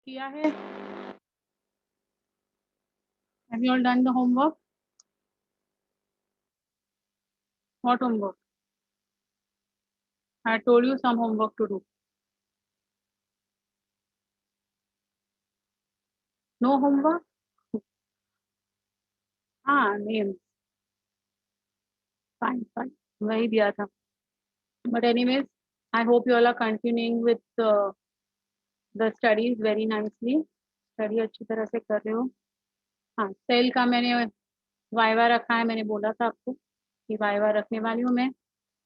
किया है? Have you all done the homework? What homework? I told you some homework to do. No homework? हाँ, names. Fine. वही दिया था. But anyways, I hope you all are continuing with the studies very nicely. Study अच्छी तरह से कर रहे हो. हाँ, सेल का मैंने वाइवा रखा है. मैंने बोला था आपको कि वाइवा रखने वाली हूँ मैं.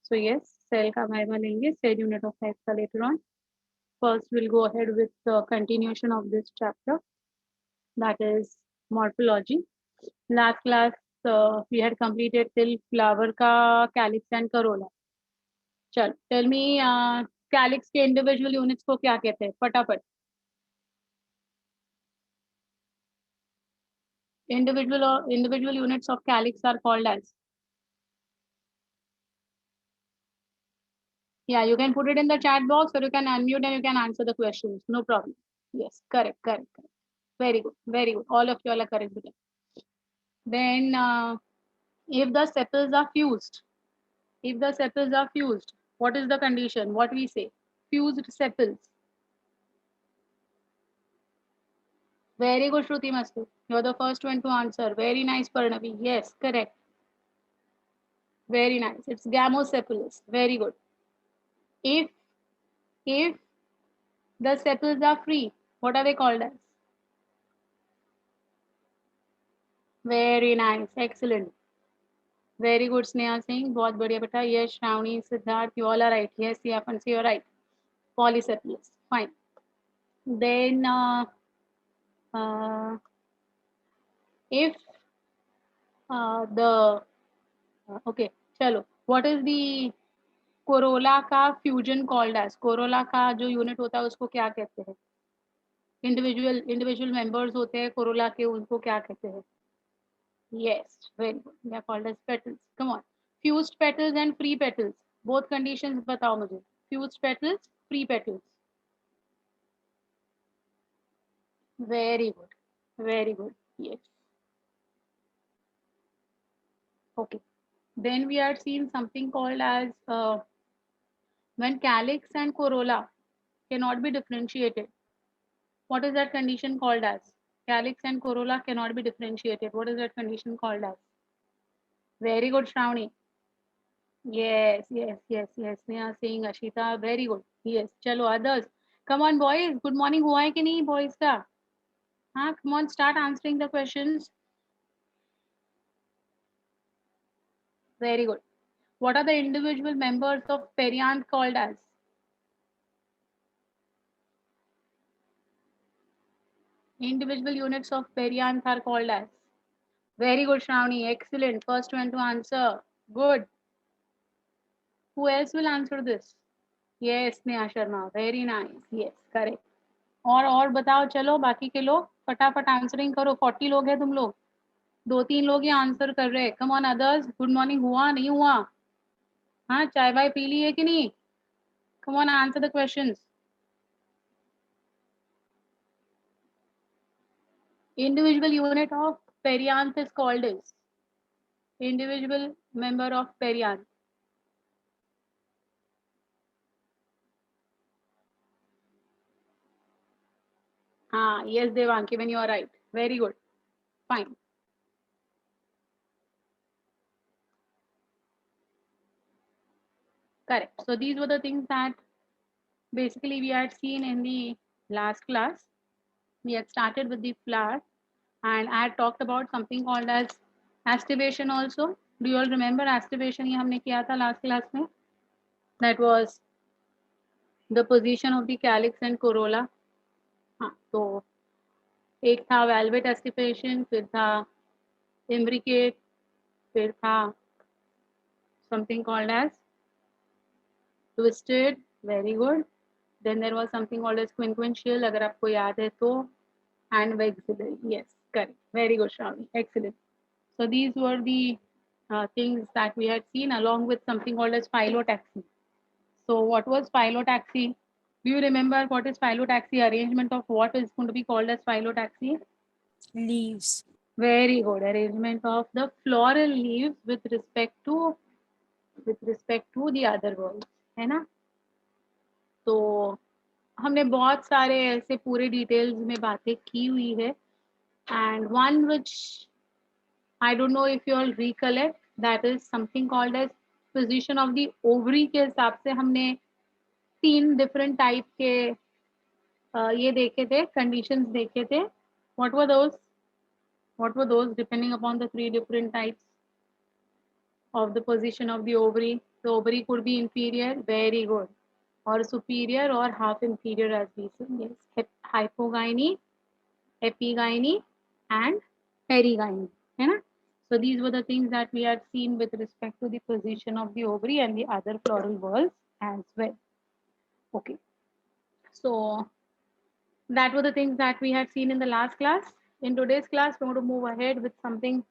So yes, सेल का वाइवा लेंगे. सेल यूनिट ऑफ लाइफ का later on. First, we'll go ahead with the continuation of this chapter, that is morphology. Last class we had completed till flower का calyx and corolla. चल, tell me calyx के individual units को क्या कहते हैं? फटाफट. Individual units of calyx are called as. Yeah, you can put it in the chat box or you can unmute and you can answer the questions. No problem. Yes, correct. Very good. All of you all are correct with it. Then, if the sepals are fused, what is the condition? What we say? Fused sepals. Very good, Shruti Mastu. You're the first one to answer. Very nice, Parnavi. Yes, correct. Very nice. It's gamosepalous. Very good. If the sepals are free, what are they called as? Very nice. Excellent. Very good, Sneha Singh. बहुत बढ़िया बेटा. Yes, Shravani, Siddharth, you all are right. Yes, Yapan, you're right. Polycephalus. Fine. Then, if the okay, चलो. What is the Corolla का fusion called as? Corolla का जो unit होता है उसको क्या कहते हैं? इंडिविजुअल मेंबर्स होते हैं कोरोला के, उनको क्या कहते हैं? Yes, very good. They are called as petals. Come on. Fused petals and free petals, both conditions बताओ मुझे. Fused petals, free petals. Very good. Yes. Okay. Then we are seeing something called as when calyx and corolla cannot be differentiated. What is that condition called as? Calyx and corolla cannot be differentiated. What is that condition called as? Very good, Shravani. Yes. We are seeing Ashita. Very good. Yes. Chalo, others. Come on, boys. Good morning. Who hai ki nahi, boys ka? Huh? Come on, start answering the questions. Very good. What are the individual members of perianth called as? Individual units of perianth are called as. Very good, Shravani. Excellent. First one to answer. Good. Who else will answer this? Yes, Neha Sharma. Very nice. Yes, correct. और बताओ. चलो बाकी के लोग फटाफट answering करो. 40 लोग हैं तुम लोग. 2-3 लोग ही आंसर कर रहे हैं. Come on others. Good morning. हुआ नहीं हुआ? हाँ, चाय वाय पी ली है कि नहीं? Come on, answer the questions. Individual unit of perianth is called as. Individual member of perianth. Yes, Devanki, when you are right. Very good. Fine. Correct. So these were the things that basically we had seen in the last class. We had started with the flower and I had talked about something called as aestivation also. Do you all remember aestivation? ये हमने किया था last class में. That was the position of the calyx and corolla. हाँ, तो एक था velvet aestivation, फिर था imbricate, फिर था something called as twisted. Very good. Then there was something called as quinquential, अगर आपको याद है तो, and vexillary. Yes, correct. Very good, Shravani. Excellent. So these were the things that we had seen along with something called as phyllotaxy. So what was phyllotaxy? Do you remember what is phyllotaxy? Arrangement of what is going to be called as phyllotaxy? Leaves. Very good. Arrangement of the floral leaves with respect to the other words, है ना? तो हमने बहुत सारे ऐसे पूरे details में बातें की हुई है, and one which I don't know if you all recollect, that is something called as position of the ovary के हिसाब से हमने 3 different type के ये देखे थे, conditions देखे थे. What were those? What were those depending upon the 3 different types of the position of the ovary? The ovary could be inferior, very good, or superior or half inferior as we say. Yes, hypogyny, epigyny, and perigyny. है ना? So these were the things that we had seen with respect to the position of the ovary and the other floral whorls as well. Okay, so that were the things that we had seen in the last class. In today's class, we're going to move ahead with something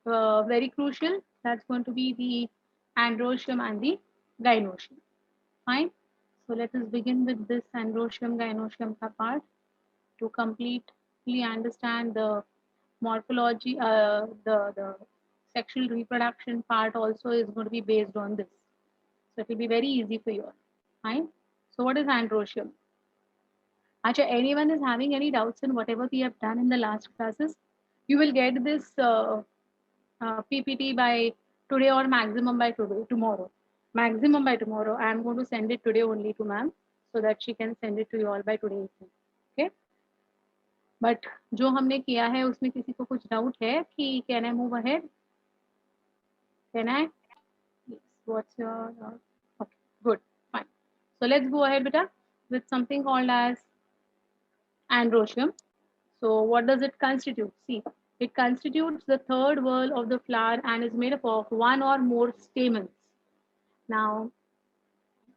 very crucial. That's going to be the androecium and the gynoecium. Fine. So let us begin with this androecium gynoecium part to completely understand the morphology. The sexual reproduction part also is going to be based on this. So it will be very easy for you all. Fine. So what is androecium? Acha, anyone is having any doubts in whatever we have done in the last classes? You will get this PPT by today or maximum by today, tomorrow. Maximum by tomorrow. I am going to send it today only to ma'am so that she can send it to you all by today evening. Okay. But जो हमने किया है उसमें किसी को कुछ doubt है कि can I move ahead? Can I? Yes. What's your okay, good, fine. So let's go ahead, beta, with something called as androecium. So what does it constitute? See, it constitutes the third whorl of the flower and is made up of one or more stamens. Now,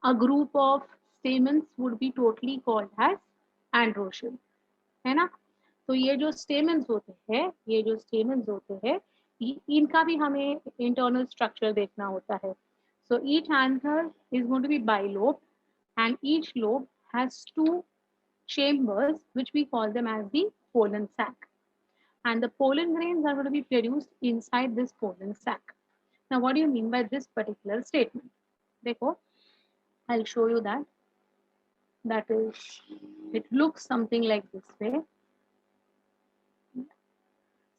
a group of stamens would be totally called as androecium, है ना? तो ये जो stamens होते हैं, इनका भी हमें internal structure देखना होता है. So each anther is going to be bilobed, and each lobe has 2 chambers, which we call them as the pollen sac. And the pollen grains are going to be produced inside this pollen sac. Now, what do you mean by this particular statement? Dekho, I'll show you that. That is, it looks something like this way.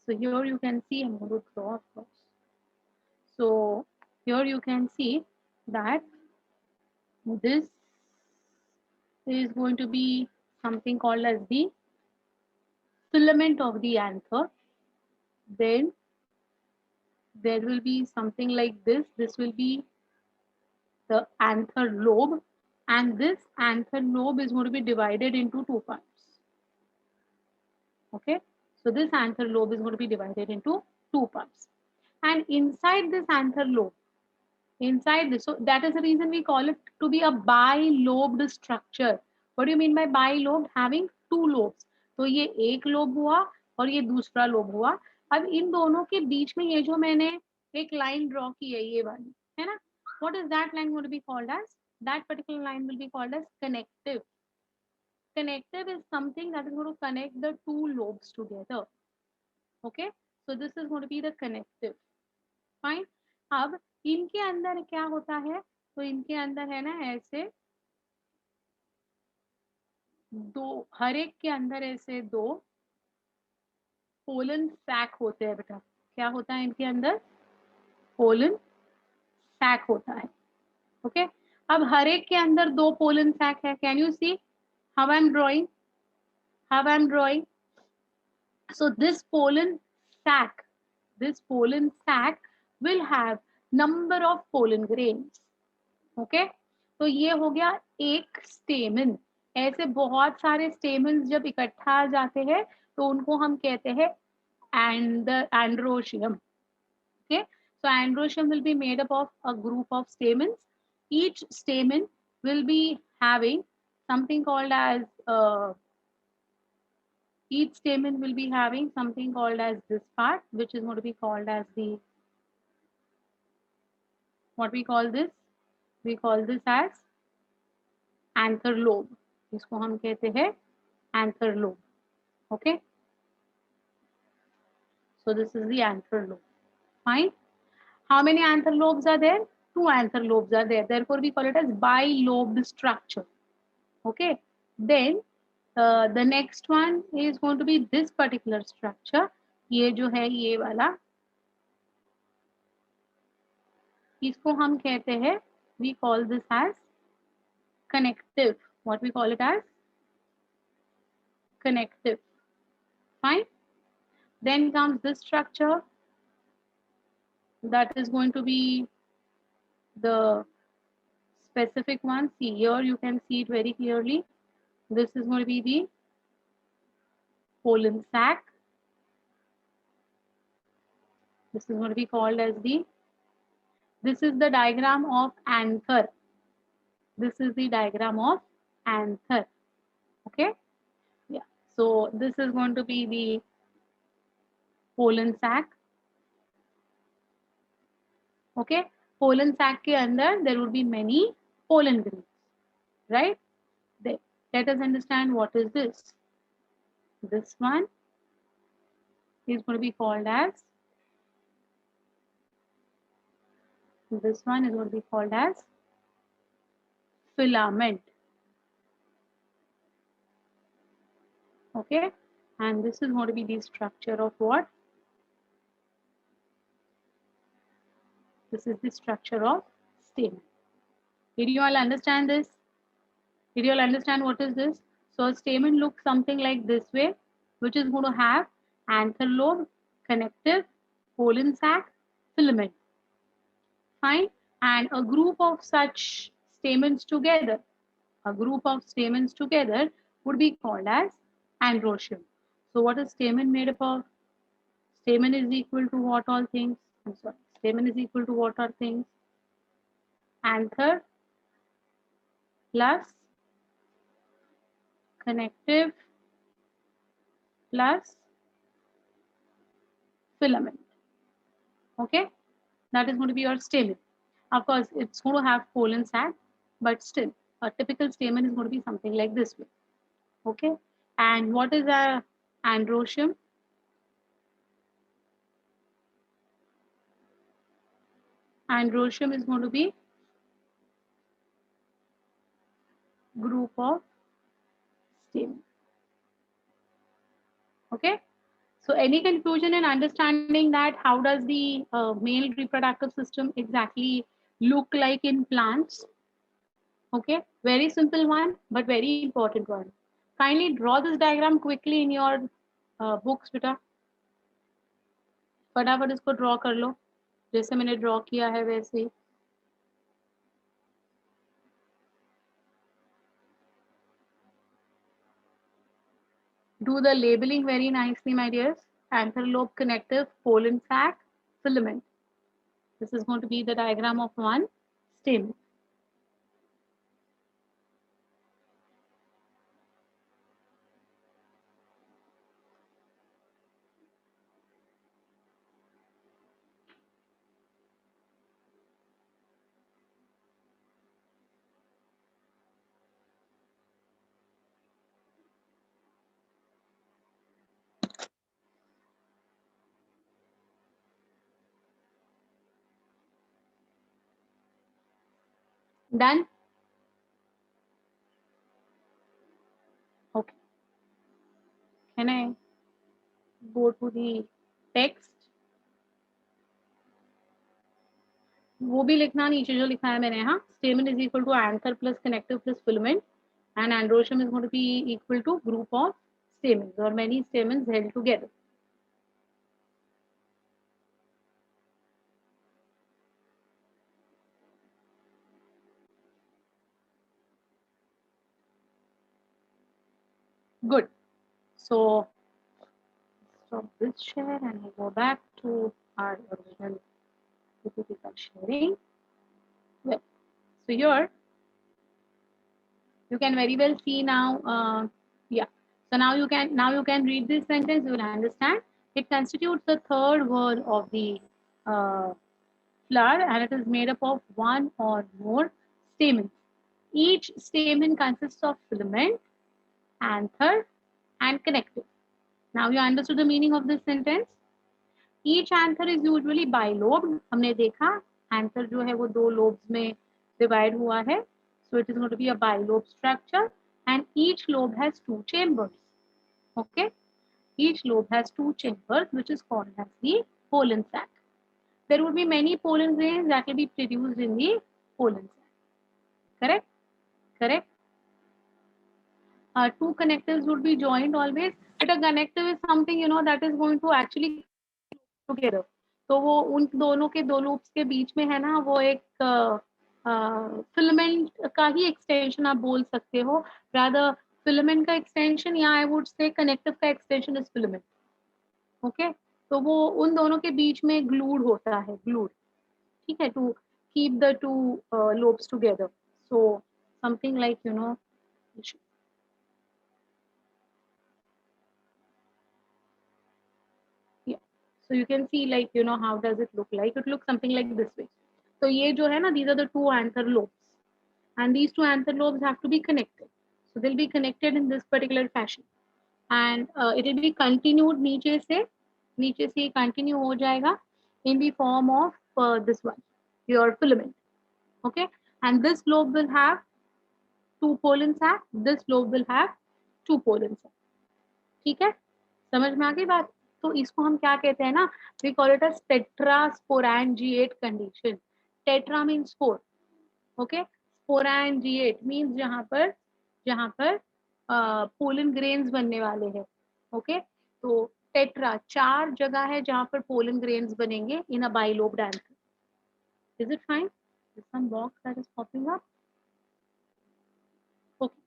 So here you can see, I'm going to draw of course. So here you can see that this is going to be something called as the filament of the anther. Then there will be something like this. This will be the anther lobe, and this anther lobe is going to be divided into 2 parts. Okay, so this anther lobe is going to be divided into 2 parts, and inside this anther lobe, inside this, so that is the reason we call it to be a bilobed structure. What do you mean by bilobed? Having 2 lobes. तो ये एक lobe हुआ और ये दूसरा lobe हुआ. अब इन दोनों के बीच में ये जो मैंने एक लाइन ड्रॉ की है, ये वाली, है ना? What is that line going to be called as? That particular line will be called as connective. Connective is something that is going to connect the 2 lobes together. Okay, so this is going to be the connective. Fine. अब इनके अंदर क्या होता है? तो इनके अंदर है ना ऐसे हर एक के अंदर ऐसे 2 पोलन सैक होते हैं बेटा. क्या होता है इनके अंदर? पोलन सैक होता है. ओके, अब हर एक के अंदर 2 पोलन सैक है. Can you see how I am drawing? So this pollen sac will have number of pollen grains. Okay, तो ये हो गया एक स्टेमन. ऐसे बहुत सारे स्टेमन जब इकट्ठा आ जाते हैं तो उनको हम कहते हैं androecium. Okay, so androecium will be made up of a group of stamens. Each stamen will be having something called as each stamen will be having something called as this part, which is going to be called as the, what we call this? We call this as anther lobe, इसको हम कहते हैं anther lobe. Okay, so this is the anther lobe. Fine. How many anther lobes are there? Two anther lobes are there. Therefore, we call it as bilobed structure. Okay. Then the next one is going to be this particular structure. ये जो है ये वाला, इसको हम कहते हैं, we call this as connective. What we call it as? Connective. Fine. Then comes this structure. That is going to be the specific one. See here, you can see it very clearly. This is going to be the pollen sac. This is going to be called as the, this is the diagram of anther. This is the diagram of anther. Okay. Yeah. So this is going to be the pollen sac. Okay. Pollen sac के अंदर there would be many pollen grains, right? Let us understand what is this. This one is going to be called as, this one is going to be called as filament. Okay, and this is going to be the structure of what? This is the structure of stamen. Did you all understand this? Did you all understand what is this? So a stamen looks something like this way, which is going to have anther lobe, connective, pollen sac, filament. Fine. And a group of such stamens together, a group of stamens together would be called as androecium. So what is stamen made up of? Stamen is equal to what all things? I'm sorry. Stamen is equal to what are things? Anther plus connective plus filament. Okay, that is going to be your stamen. Of course, it's going to have pollen sac, but still, a typical stamen is going to be something like this way. Okay, and what is a androecium? Androecium is going to be group of stamen. Okay, so any confusion in understanding that how does the male reproductive system exactly look like in plants? Okay, very simple one, but very important one. Kindly draw this diagram quickly in your books, बेटा. फटाफट इसको draw कर लो, जैसे मैंने draw किया है वैसे ही. Do the labeling very nicely, my dears. Anther lobe, connective, pollen sac, filament. This is going to be the diagram of one stem. Done? Okay. Can I go to the text? वो भी लिखना नीचे जो लिखा है मैंने. हाँ, stamen is equal to anther plus connective plus filament, and androecium is going to be equal to group of stamens or many stamens held together. Good. So stop this share and we go back to our original typical sharing. Well, so here you can very well see now. Yeah. So now you can read this sentence. You will understand. It constitutes the third whorl of the flower, and it is made up of one or more stamens. Each stamen consists of filament, anther, and connective. Now you understood the meaning of this sentence. Each anther is usually bilobed. हमने देखा anther जो है वो दो lobes में divide हुआ है. So it is going to be a bilobe structure, and each lobe has two chambers. Okay, each lobe has two chambers, which is called as the pollen sac. There would be many pollen grains that will be produced in the pollen sac. Correct? Correct? Two connectives would be joined always. But a connective is something that is going to actually together. तो वो उन दोनों के दो loops के बीच में है ना, वो एक फिलामेंट का ही एक्सटेंशन आप बोल सकते हो. रादर फिलामेंट का एक्सटेंशन या आई वुड से कनेक्टिव का एक्सटेंशन इज फिलामेंट. ओके, तो वो उन दोनों के बीच में ग्लूड होता है, ग्लूड. ठीक है, to keep the two lobes together. So something like yeah. So you can see like how does it look like. It looks something like this way. So ये जो है ना, these are the two anther lobes, and these two anther lobes have to be connected. So they'll be connected in this particular fashion, and it will be continued नीचे से continue हो जाएगा in the form of this one, your filament. Okay, and this lobe will have two pollen sac, this lobe will have two pollen sac. ठीक है, समझ में आ गई बात. तो इसको हम क्या कहते हैं ना, we call it as tetrasporangiate condition. Tetra means four. Okay, sporangiate means जहाँ पर पोलन ग्रेन्स बनने वाले हैं. ओके, तो टेट्रा चार जगह है जहाँ पर पोलन ग्रेन्स बनेंगे in a bilobed anther. Is it fine? There's some box that is popping up. Okay,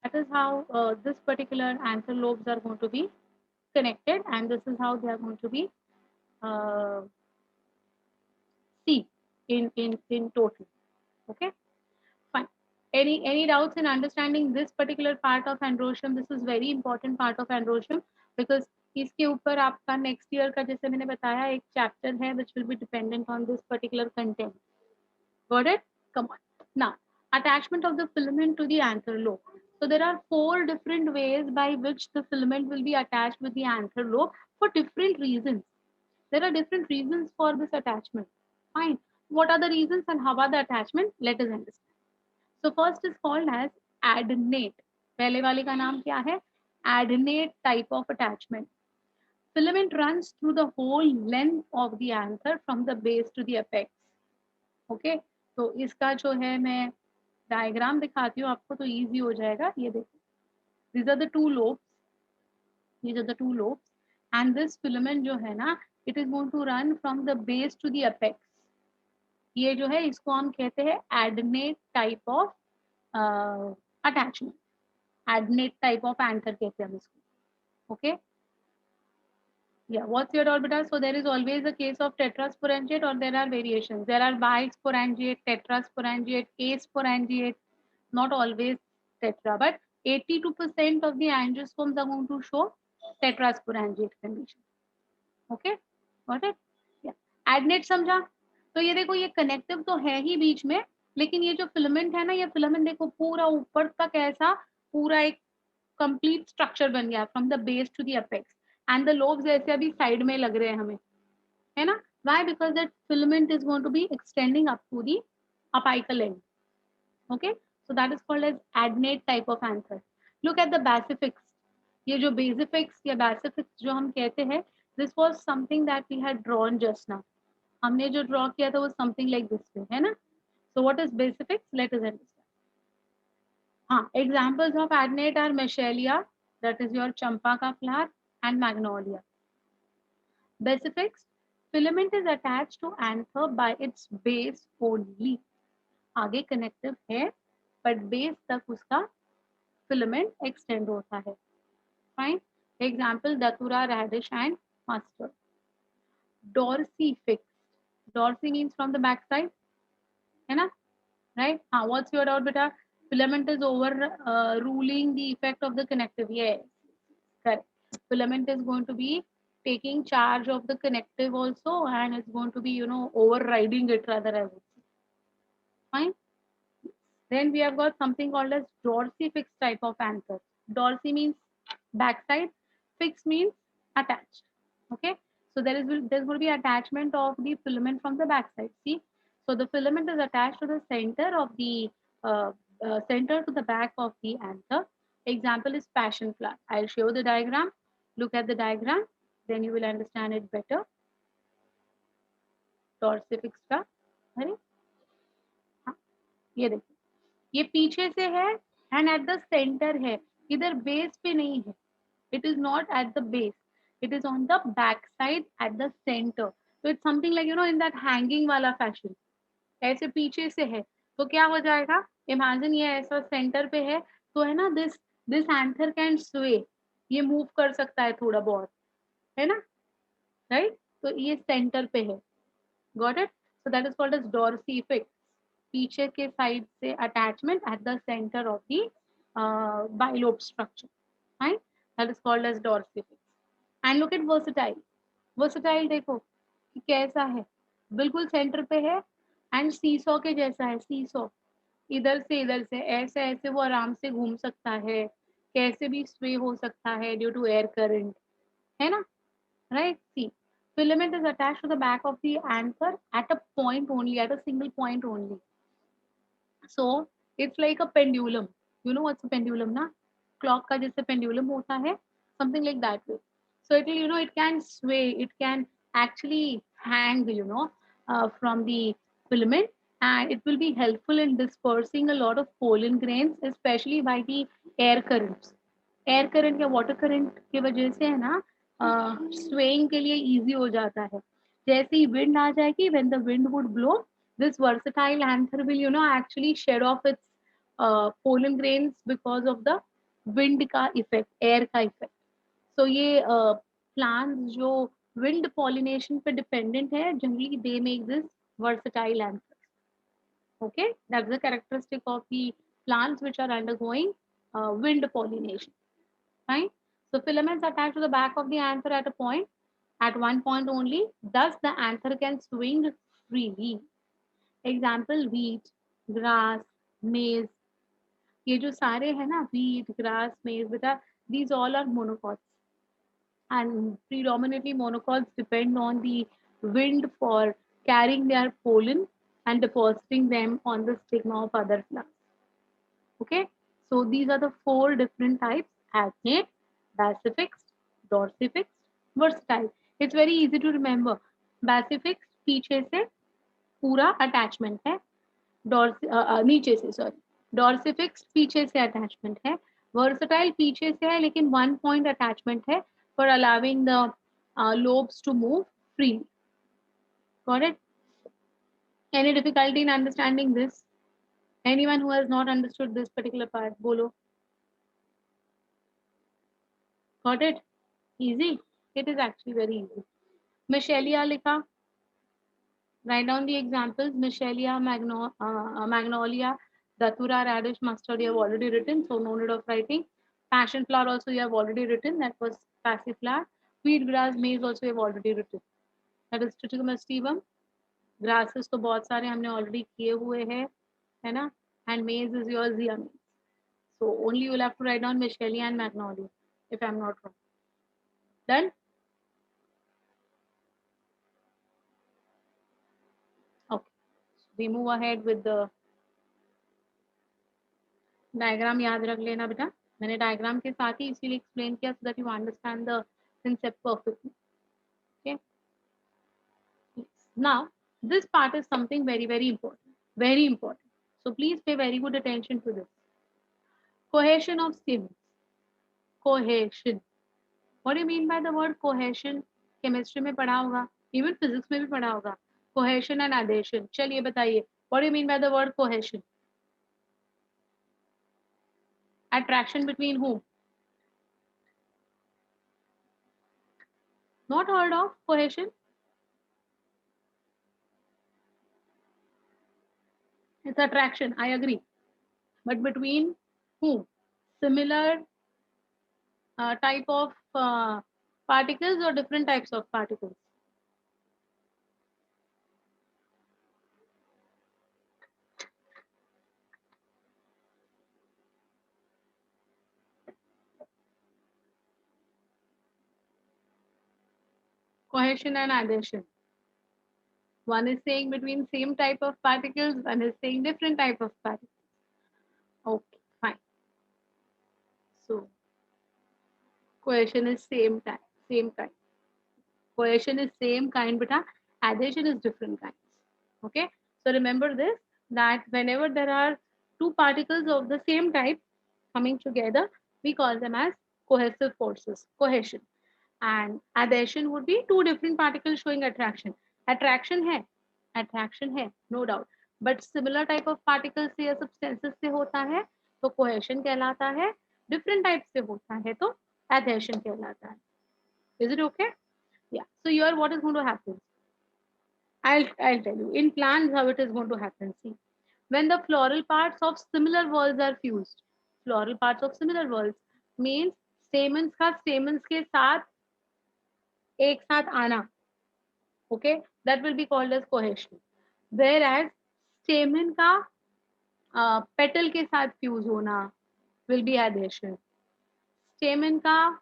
that is how this particular anther lobes are going to be connected, and this is how they are going to be seen in total. Okay, fine. Any doubts in understanding this particular part of androecium? This is very important part of androecium because इसके ऊपर आपका next year का, जैसे मैंने बताया, एक chapter है which will be dependent on this particular content. Got it? Come on. Now, attachment of the filament to the anther lobe. So there are four different ways by which the filament will be attached with the anther lobe for different reasons. There are different reasons for this attachment. Fine. What are the reasons and how are the attachment? Let us understand. So first is called as adnate. पहले वाले का नाम क्या है? Adnate type of attachment. Filament runs through the whole length of the anther from the base to the apex. Okay, तो इसका जो है मैं डायग्राम दिखाती हूँ आपको तो easy हो जाएगा. ये देखो, these are the two lobes. These are the two lobes, and this filament जो है ना, it is going to run from the base to the apex. ये जो है इसको हम कहते हैं adnate type of attachment. Adnate type of anther कहते हैं हम इसको. Okay. Yeah, what's your doubt, beta? So there is always a case of tetrasporangiate, or there are variations. There are bisporangiate, tetrasporangiate, asporangiate, not always tetra, but 82% of the angiosperms are going to show tetrasporangiate condition. Okay, got it? Yeah. Adnate समझा? तो ये देखो, ये connective तो है ही बीच में, लेकिन ये जो फिलामेंट है ना, ये फिलामेंट देखो पूरा ऊपर तक ऐसा पूरा एक कंप्लीट स्ट्रक्चर बन गया from the base to the apex, and the lobes ऐसे अभी साइड में लग रहे हैं हमें, है ना. Why? Because that filament is going to be extending up to the apical end. Okay, so that is called as adnate type of answer. Look at the basifixed. ये जो बेसिफिक्स या बेसिफिक्स जो हम कहते हैं, this was something that we had drawn just now. हमने जो draw किया था वो समथिंग लाइक दिस वे, है ना. So what is basifixed? Let us understand. हाँ, examples of adnate are Mechelia, that is your champa ka flower, and magnolia. Basifics, filament is attached to anther by its base only. आगे connective है, but base तक उसका filament extend होता है. Fine. Example, Datura, radish, and mustard. Dorsifix. Dorsi means from the back side, है ना? Right? What's your doubt, beta? Filament is over ruling the effect of the connective. Yes, correct. Filament is going to be taking charge of the connective also, and it's going to be overriding it rather, I would say. Fine. Then we have got something called as dorsifix type of anchor. Dorsi means backside, fix means attached. Okay, so there's going to be attachment of the filament from the backside. See, so the filament is attached to the center of the uh, center to the back of the anchor. Example is passion flower. I'll show the diagram. Look at the diagram, then you will understand it better. Dorsifix का, अरे हाँ, ये देखो, ये पीछे से है and eight the centre है, इधर बेस पे नहीं है. It is not at the base, it is on the back side at the center. So it's something like, you know, in that hanging वाला fashion. ऐसे पीछे से है तो क्या हो जाएगा, इमेजिन ये ऐसा सेंटर पे है तो है ना, दिस एंथर कैन स्वे, ये मूव कर सकता है थोड़ा बहुत, है ना, राइट. तो ये सेंटर पे है. Got it. So that is called as dorsifixed. पीछे के साइड से attachment at the centre of the bilobe structure, right? That is called as dorsifix. And look at versatile. Versatile देखो कि कैसा है, बिल्कुल सेंटर पे है एंड सीसॉ के जैसा है. सीसॉ इधर से ऐसे ऐसे वो आराम से घूम सकता है, कैसे भी स्वे हो सकता है ड्यू टू एयर करंट, है ना, right? See, filament is attached to the back of the anchor at a point only, at a single point only. So it's like a pendulum. You know what's a pendulum, na? Clock का जैसे pendulum होता है, something like that way. So it will, you know, it can sway, it can actually hang, you know, from the filament, and it will be helpful in dispersing a lot of pollen grains, especially by the air currents. Air current या water current की वजह से है ना, swaying के लिए easy हो जाता है. जैसे ही विंड आ जाएगी, when the wind would blow, this versatile anther will, you know, actually shed off its pollen grains because of the wind का effect, air का effect. So ये plants जो wind pollination पे dependent है, generally they make this versatile anther. Okay, that's the characteristic of the plants which are undergoing wind pollination. Right? So filaments attached to the back of the anther at one point only. Thus, the anther can swing freely. Example: wheat, grass, maize. ये जो सारे हैं ना, wheat, grass, maize, बेटा, these all are monocots, and predominantly monocots depend on the wind for carrying their pollen and depositing them on the stigma of other plants. Okay, so these are the four different types: adnate, basifixed, dorsifixed, versatile. It's very easy to remember. Basifixed पीछे से पूरा attachment है, नीचे से, sorry, डॉर्सिफिक्स पीछे से attachment है, versatile पीछे से है लेकिन वन पॉइंट अटैचमेंट है for allowing the lobes to move freely. Got it? Any difficulty in understanding this? Anyone who has not understood this particular part, bolo. Got it? Easy? It is actually very easy. Michelia लिखा. Write down the examples: Michelia, Magnolia, Datura, Radish, Mustard, you have already written, so no need of writing. Passion flower also you have already written, that was passive flower. Wheat grass, maize also you have already written. That is Trichomestivum. Grasses तो बहुत सारे हमने already किए हुए हैं, है ना? And maize is your zea maize. So only you will have to write down Michelia and Magnolia, if I'm not wrong. Done? Okay. So we move ahead with the diagram. याद रख लेना बेटा, मैंने डायग्राम के साथ ही इसीलिए explain किया so that you understand the concept perfectly. Okay. Now, this part is something very, very important. Very important. So please pay very good attention to this. Cohesion of stems. Cohesion. What do you mean by the word cohesion? Chemistry में पढ़ा होगा, even physics में भी पढ़ा होगा. Cohesion and adhesion. चलिए बताइए. What do you mean by the word cohesion? Attraction between whom? Not heard of cohesion? It's attraction, I agree. But between whom? Similar type of particles or different types of particles? cohesion and adhesion. One is saying between same type of particles, one is saying different type of particles. Okay, fine. So cohesion is same type, same kind. Cohesion is same kind, but adhesion is different kinds. Okay, so remember this, that whenever there are two particles of the same type coming together, we call them as cohesive forces, cohesion. And adhesion would be two different particles showing attraction. Attraction है, no doubt. But similar type of particles से या substances से होता है तो cohesion कहलाता है. Different types से होता है तो adhesion कहलाता है. Is it okay? Yeah. So here what is going to happen? I'll tell you. In plants how it is going to happen. See, when the floral parts of similar whorls are fused, floral parts of similar whorls means stamens का stamens के साथ एक साथ आना. Okay, that will be called as cohesion. Whereas stamen का petal के साथ fuse होना will be adhesion. Stamen का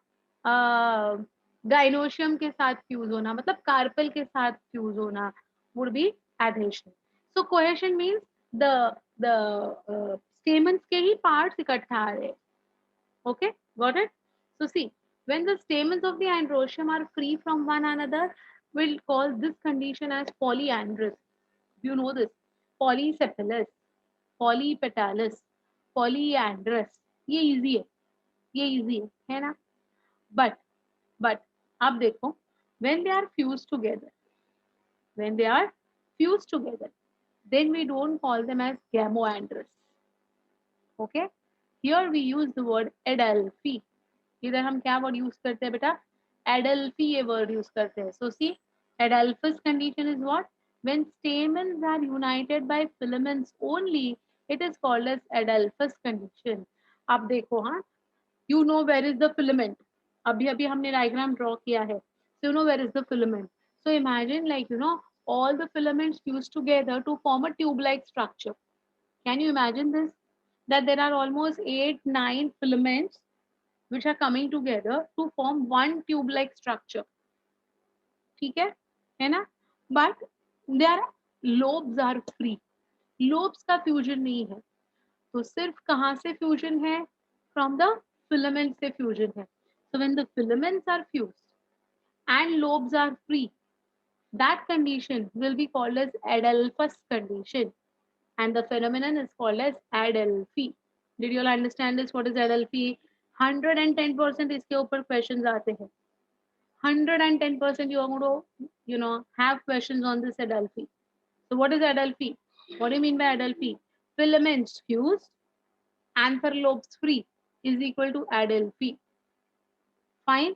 gynoecium के साथ fuse होना मतलब carpel के साथ fuse होना would be adhesion. So cohesion means the stamens के ही parts इकट्ठा आ रहे. Okay, got it? So see, when the stamens of the androecium are free from one another, we'll call this condition as polyandrous. You know this. Polysepalous, polypetalous, polyandrous. ये easy है, ये easy है ना? But अब देखो, when they are fused together, then we don't call them as gamoandrous. Okay? Here we use the word adelphi. इधर हम क्या word use करते हैं बेटा? Adelphi ये word use करते हैं. So see, adelphous condition is what? When stamens are united by filaments only, it is called as adelphous condition. अब देखो हाँ, you know where is the filament. अभी अभी हमने diagram draw किया है. So you know where is the filament. So imagine like all the filaments fused together to form a tube-like structure. Can you imagine this? That there are almost 8-9 filaments which are coming together to form one tube-like structure. ठीक है ना? But their lobes are free. Lobes का fusion नहीं है. तो सिर्फ कहाँ से fusion है? From the filament से fusion है. So when the filaments are fused and lobes are free, that condition will be called as adelphous condition. And the phenomenon is called as adelphi. Did you all understand this? What is adelphi? 110% इसके ऊपर questions आते हैं. 110% you are going to, have questions on this adelphi. So what is adelphi? What do you mean by adelphi? Filaments fused, anther lobes free is equal to adelphi. Fine.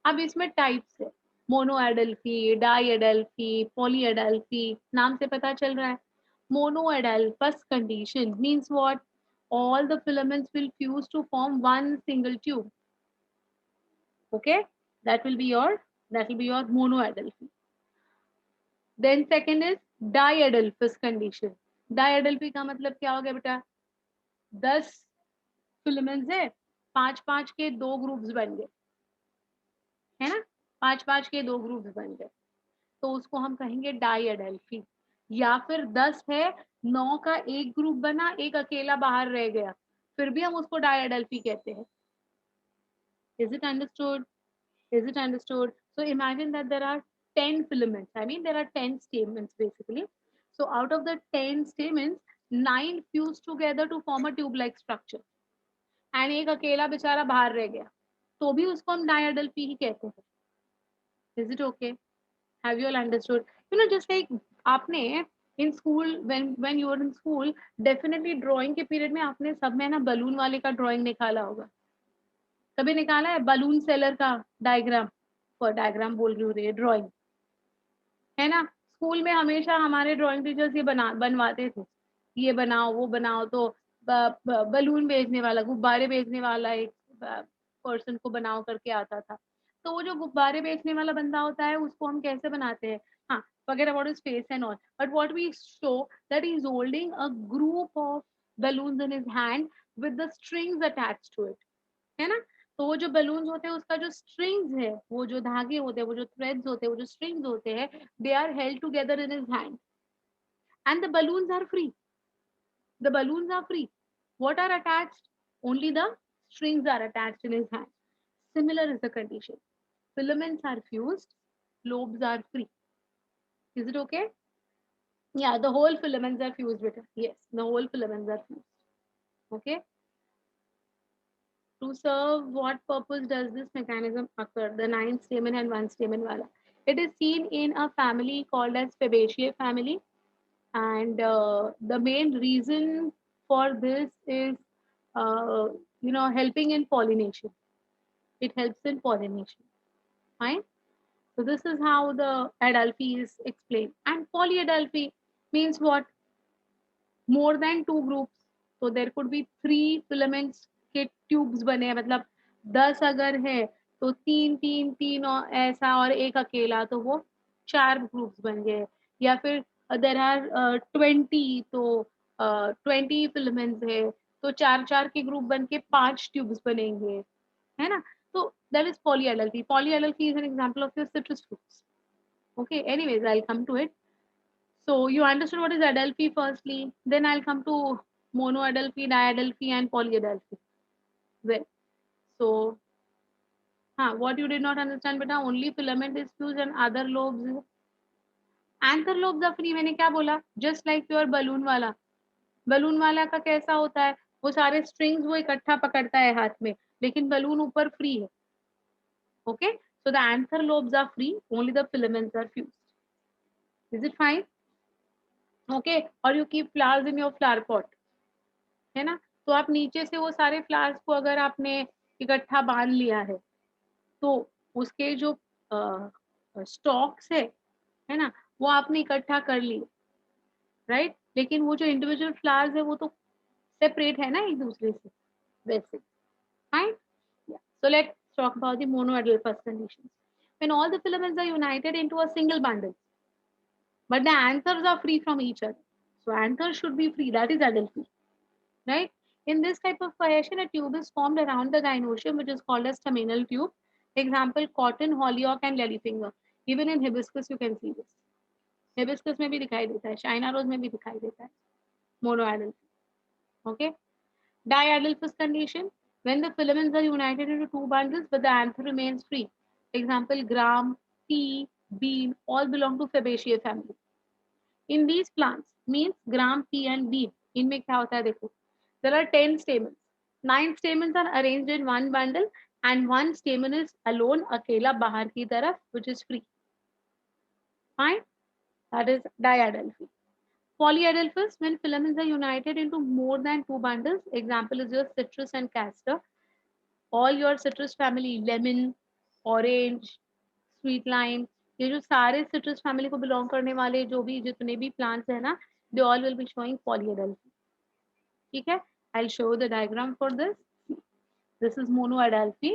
अब इसमें types है. Monoadelphy, diadelphy, polyadelphy, नाम से पता चल रहा है. Monadelphous condition means what? All the filaments will fuse to form one single tube. Okay, that will be your monoadelphy. Then second is diadelphous condition. Diadelphy का मतलब क्या हो गया बेटा? 10 filaments है, 5-5 के 2 ग्रुप्स बन गए, है ना? 5-5 के 2 ग्रुप्स बन गए, तो उसको हम कहेंगे डाइएडेल्फी. या फिर 10 है, 9 का एक ग्रुप बना, एक अकेला बाहर रह गया, फिर भी हम उसको डाइएडेल्फी कहते हैं. Is it understood? Is it understood? So imagine that there are 10 filaments. I mean, there are 10 stamens basically. So out of the 10 stamens, 9 fuse together to form a tube-like structure. And एक अकेला बेचारा बाहर रह गया, तो भी उसको हम डाइएडेल्फी ही कहते हैं. Is it okay? Have you all understood? Just like आपने in school, when you were in school, definitely drawing के period में आपने सब में ना balloon वाले का drawing निकाला होगा. कभी निकाला है balloon seller का diagram? For diagram बोल रही हूँ, drawing है ना? स्कूल में हमेशा हमारे ड्राइंग टीचर्स ये बनवाते थे, ये बनाओ वो बनाओ. तो बलून बेचने वाला, गुब्बारे बेचने वाला एक पर्सन को बनाओ करके आता था. तो वो जो गुब्बारे बेचने वाला बंदा होता है उसको हम कैसे बनाते हैं? हाँ, forget about his face and all, but what we show that he is holding a group of balloons in his hand with the strings attached to it, है ना? तो वो जो बलून्स होते हैं उसका जो स्ट्रिंग्स है, वो जो धागे होते हैं, वो जो थ्रेड्स होते हैं, वो जो स्ट्रिंग्स होते हैं, they are held together in his hand and the balloons are free. The balloons are free. What are attached? Only the strings are attached in his hand. Similar is the condition. Filaments are fused, lobes are free. Is it okay? Yeah, the whole filaments are fused with it. Yes, the whole filaments are fused. Okay. To serve what purpose does this mechanism occur? The 9 stamen and 1 stamen wala. It is seen in a family called as Fabaceae family, and the main reason for this is uh, helping in pollination. It helps in pollination. Fine. So this is how the Adelphi is explained. And polyadelphi means what? More than two groups. So there could be 3 filaments के tubes बने हैं, मतलब 10 अगर है तो 3 और ऐसा और एक अकेला, तो वो 4 ग्रुप्स बन गए. या फिर देर आर 20, तो 20 फिलामेंट्स है तो 4 के ग्रुप बन के 5 ट्यूब्स बनेंगे, है ना. तो that is polyadelphy. Polyadelphy is an example of your citrus fruits. Okay, anyways, I'll come to it. So you understood what is Adelphi firstly, then I'll come to monoadelphi, diadelphi and polyadelphi. Well, so what you did not understand beta, only filament is fused and other lobes, anther lobes are free. मैंने क्या बोला? Just like your balloon वाला का कैसा होता है, वो सारे strings वो इकट्ठा पकड़ता है हाथ में, लेकिन balloon ऊपर free है. Okay, so the anther lobes are free, only the filaments are fused. Is it fine? Okay, or you keep flowers in your flower pot, है ना. तो आप नीचे से वो सारे फ्लावर्स को अगर आपने इकट्ठा बांध लिया है, तो उसके जो स्टॉक्स है ना, वो आपने इकट्ठा कर लिए, राइट. लेकिन वो जो इंडिविजुअल फ्लावर्स है वो तो सेपरेट है ना एक दूसरे से, वैसे. Fine. So let's talk about the monoadelphous conditions. When all the filaments are united into a single bundle, but the anthers are free from each other. So anthers should be free. That is adelphi, right? In this type of cohesion, a tube is formed around the gynoecium, which is called as staminal tube. Example: cotton, hollyhock, and ladyfinger. Even in hibiscus, you can see this. Hibiscus में भी दिखाई देता है, China rose में भी दिखाई देता है. Monoadelphy. Okay. Diadelphous condition: when the filaments are united into two bundles, but the anther remains free. Example: gram, tea, bean, all belong to Fabaceae family. In these plants, means gram, pea, and bean. इनमें क्या होता है देखो. There are 10 stamens. 9 stamens are arranged in one bundle, and 1 stamen is alone, अकेला बाहर की तरफ, which is free. Fine. That is diadelphy. Polyadelphous: when filaments are united into more than 2 bundles. Example is your citrus and castor. All your citrus family, lemon, orange, sweet lime, ये जो सारे citrus family को belong करने वाले जो भी जितने भी plants है ना, they all will be showing polyadelphy. ठीक है. I'll show the diagram for this. This is monoadelphy.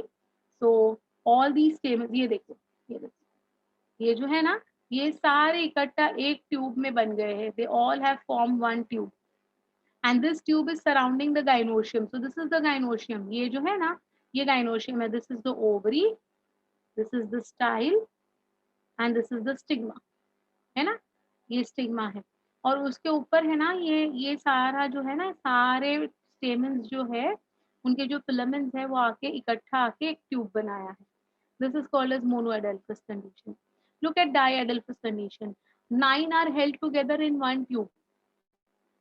So all these stamens, ये देखो, ये जो है ना, ये सारे इकट्ठा एक ट्यूब में बन गए हैं. They all have formed one tube. And this tube is surrounding the gynoecium. So this is the gynoecium. ये जो है ना, ये gynoecium है. This is the ovary, this is the style, and this is the stigma. है ना, ये stigma है. और उसके ऊपर है ना, ये सारा जो है ना, सारे स्टेमन्स जो है, उनके जो फिलामेंट्स है वो आके इकट्ठा आके एक ट्यूब बनाया है. This is called as monoadelphous condition. Look at diadelphous condition. 9 are held together in one tube.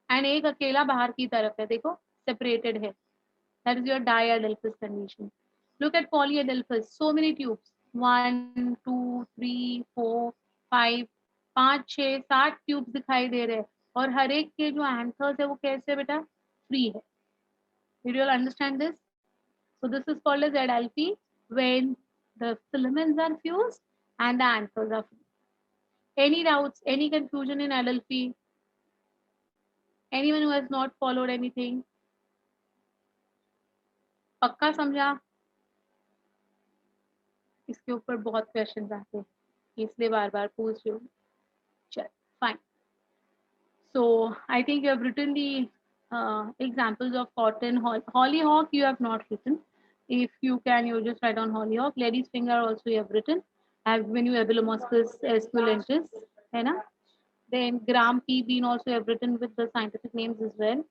And एक अकेला बाहर की तरफ है, देखो separated है. That is your diadelphous condition. Look at polyadelphous. So many tubes. 1, 2, 3, 4, 5, 5, 6, 7 tubes दिखाई दे रहे हैं. और हर एक के जो एंथर्स है वो कैसे बेटा, फ्री है. Did you all understand this? So this is called as adelphi, when the filaments are fused and the anthers are free. Any doubts, any confusion in adelphi? Anyone who has not followed anything? पक्का समझा? इसके ऊपर बहुत questions आते हैं, इसलिए बार बार पूछ रही हूँ. चल, fine. So I think you have written the examples of cotton, hollyhock you have not written. If you can, you just write on Hollyhock. Lady's finger also you have written. I have given you Abelomoscus esculentis, है ना? Then gram pea bean also you have written with the scientific names as well.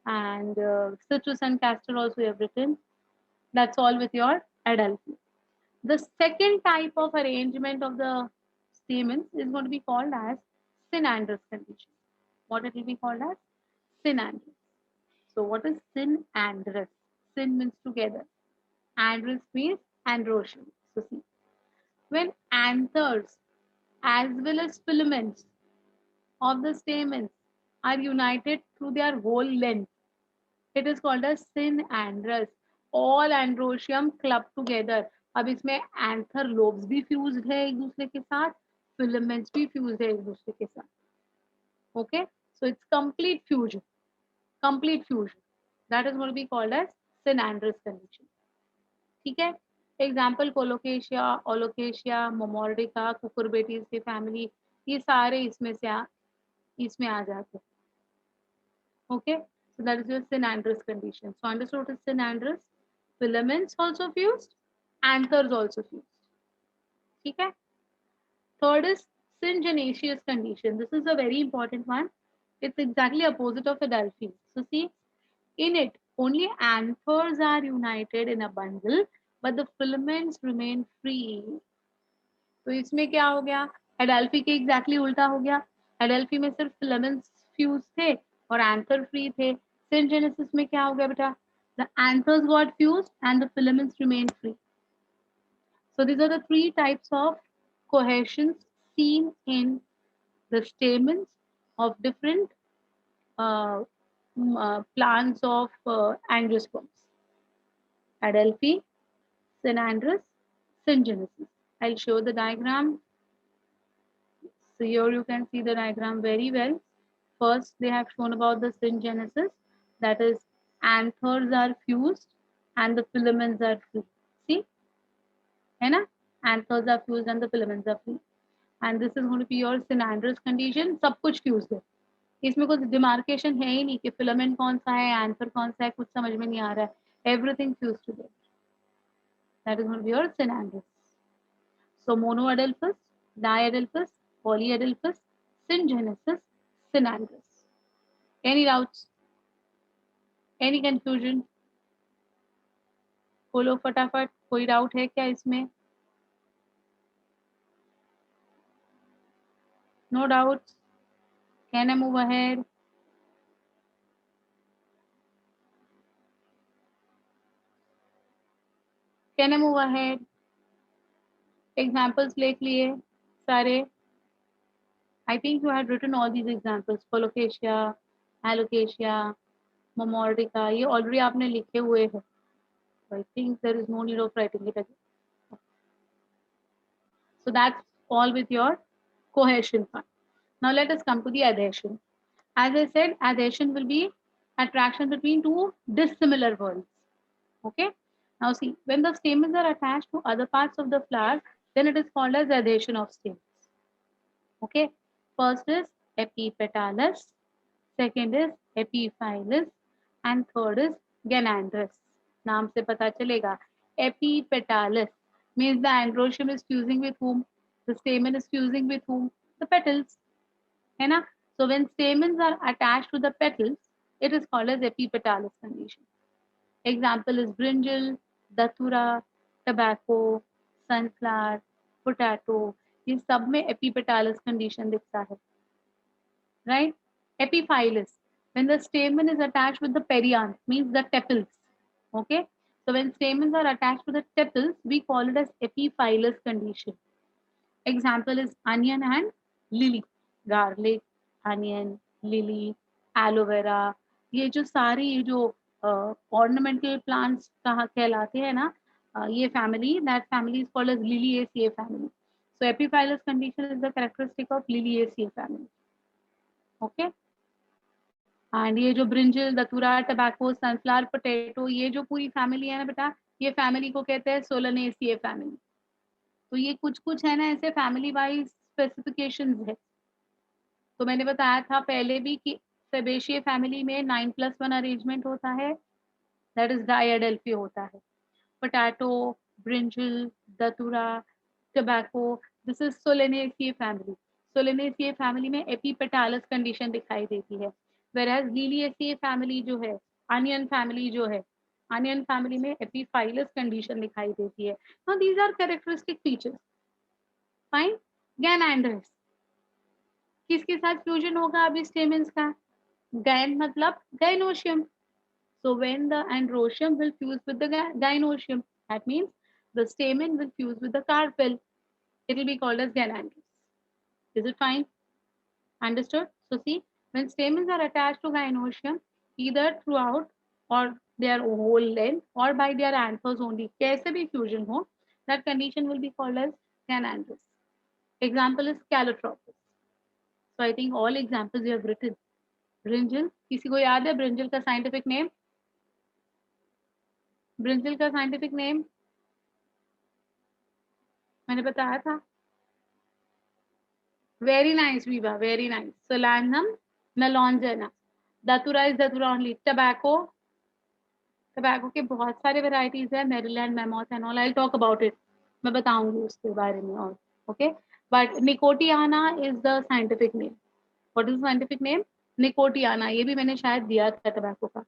And citrus and castor also you have written. That's all with your Adelphi. The second type of arrangement of the stamens is going to be called as synandrous condition. What it will be called as? Synandrous. So what is synandrous? Syn means together. Androus means androecium. So see, when anthers as well as filaments of the stamens are united through their whole length, it is called as synandrous. All androecium clubbed together. अब इसमें anther lobes भी fused है एक दूसरे के साथ, filaments भी fused है एक दूसरे के साथ. Okay, so it's complete fusion. Complete fusion. That is going to be called as synandrous condition. ठीक है. एग्जाम्पल कोलोकेशिया, ओलोकेशिया, मोमोर्डिका, कुकुरबेटीज की फैमिली, ये सारे इसमें आ जाते हैं. Okay, so that is your synandrous condition. So understood what is synandrous? Filaments also fused, anthers also fused. ठीक है. Third is syngenaceous condition. This is a very important one. It's exactly opposite of Adelphi. So see, in it, only anthers are united in a bundle, but the filaments remain free. तो इसमें क्या हो गया? Adelphi के exactly उल्टा हो गया. Adelphi में सिर्फ फिलामेंट्स फ्यूज थे और एंथर फ्री थे. सिंजेनेसिस में क्या हो गया बेटा? The anthers got fused and the filaments remained free. So these are the three types of cohesions seen in the stamens of different plants of angiosperms. Adelphi, synandrous, syngenesis. I'll show the diagram. So here you can see the diagram very well. First, they have shown about the syngenesis, that is, anthers are fused and the filaments are free. See, है ना? Anthers are fused and the filaments are free. And this is going to be your synandrous condition. सब कुछ fused है. इसमें कुछ demarcation है ही नहीं कि filament कौन सा है, anther कौन सा है, कुछ समझ में नहीं आ रहा है. Everything fused together. That is going to be your synandrous. So monoadelphous, diadelphous, polyadelphous, syngenesis, synandrous. Any doubts? Any confusion? बोलो फटाफट, कोई डाउट है क्या इसमें? No doubts. Can I move ahead? Can I move ahead? Examples लिख लिए सारे. I think you had written all these examples. Colocasia, alocasia, momordica. ये already आपने लिखे हुए हैं. So I think there is no need of writing it again. So that's all with your cohesion part. Now let us come to the adhesion. As I said, adhesion will be attraction between two dissimilar worlds. Okay. Now see, when the stamens are attached to other parts of the flower, then it is called as adhesion of stamens. Okay. First is epipetalous, second is epiphyllous, and third is gynandrous. नाम से पता चलेगा. Epipetalous means the androecium is fusing with whom? The stamen is fusing with whom? The petals. है ना? So when stamens are attached to the petals, it is called as epipetalous condition. Example is brinjal, datura, tobacco, sunflower, potato. ये सब में epipetalous condition दिखता है. Right? Epiphyllous. When the stamen is attached with the perianth, means the tepals. Okay? So when stamens are attached to the tepals, we call it as epiphyllous condition. Example is onion and lily. Garlic, onion, lily, aloe vera. ये जो सारी ये जो ornamental plants कहाँ कहलाते हैं ना, ये family, that family is called as Liliaceae family. So epiphyllous condition is the characteristic of Liliaceae family. Okay? And ये जो ब्रिंजल, दतुरा, टबैको, सनफ्लावर, पोटैटो, ये जो पूरी फैमिली है ना बेटा, ये फैमिली को कहते हैं सोलनेसिए फैमिली. तो ये कुछ कुछ है ना ऐसे फैमिली वाइज स्पेसिफिकेशंस है. तो मैंने बताया था पहले भी कि फेबेशिए फैमिली में 9+1 अरेंजमेंट होता है, दैट इज डायडेल्फी होता है. potato, brinjal, datura, tobacco. This is Solanaceae family. Solanaceae family में epipetalous condition दिखाई देती है. Whereas Liliaceae family जो है, onion family जो है, onion family में epiphyllous condition दिखाई देती है. Now these are characteristic features. Fine. Ganandrous. किसके साथ फ्यूजन होगा अभी स्टेमेंस का? गैन मतलब gynoecium. So when the androecium will fuse with the gynoecium, that means the stamen will fuse with the carpel. It will be called as ganandrous. Is it fine? Understood? So see, when stamens are attached to gynoecium, either throughout or their whole length or by their anthers only, कैसे भी fusion हो, that condition will be called as ganandrous. Example is calotropis. So I think all examples you have written. Brinjal, किसी को याद है brinjal का scientific name? Brinjal का scientific name मैंने बताया था. Very nice viva, very nice. Solanum melongena. Datura is datura only. Tobacco, tobacco के बहुत सारे वेराइटीज है. Maryland, mammoth and all. I talk about it. मैं बताऊंगी उसके बारे में और. Okay, but nicotiana is the scientific name. What is scientific name? Nicotiana. ये भी मैंने शायद दिया था टबैको का.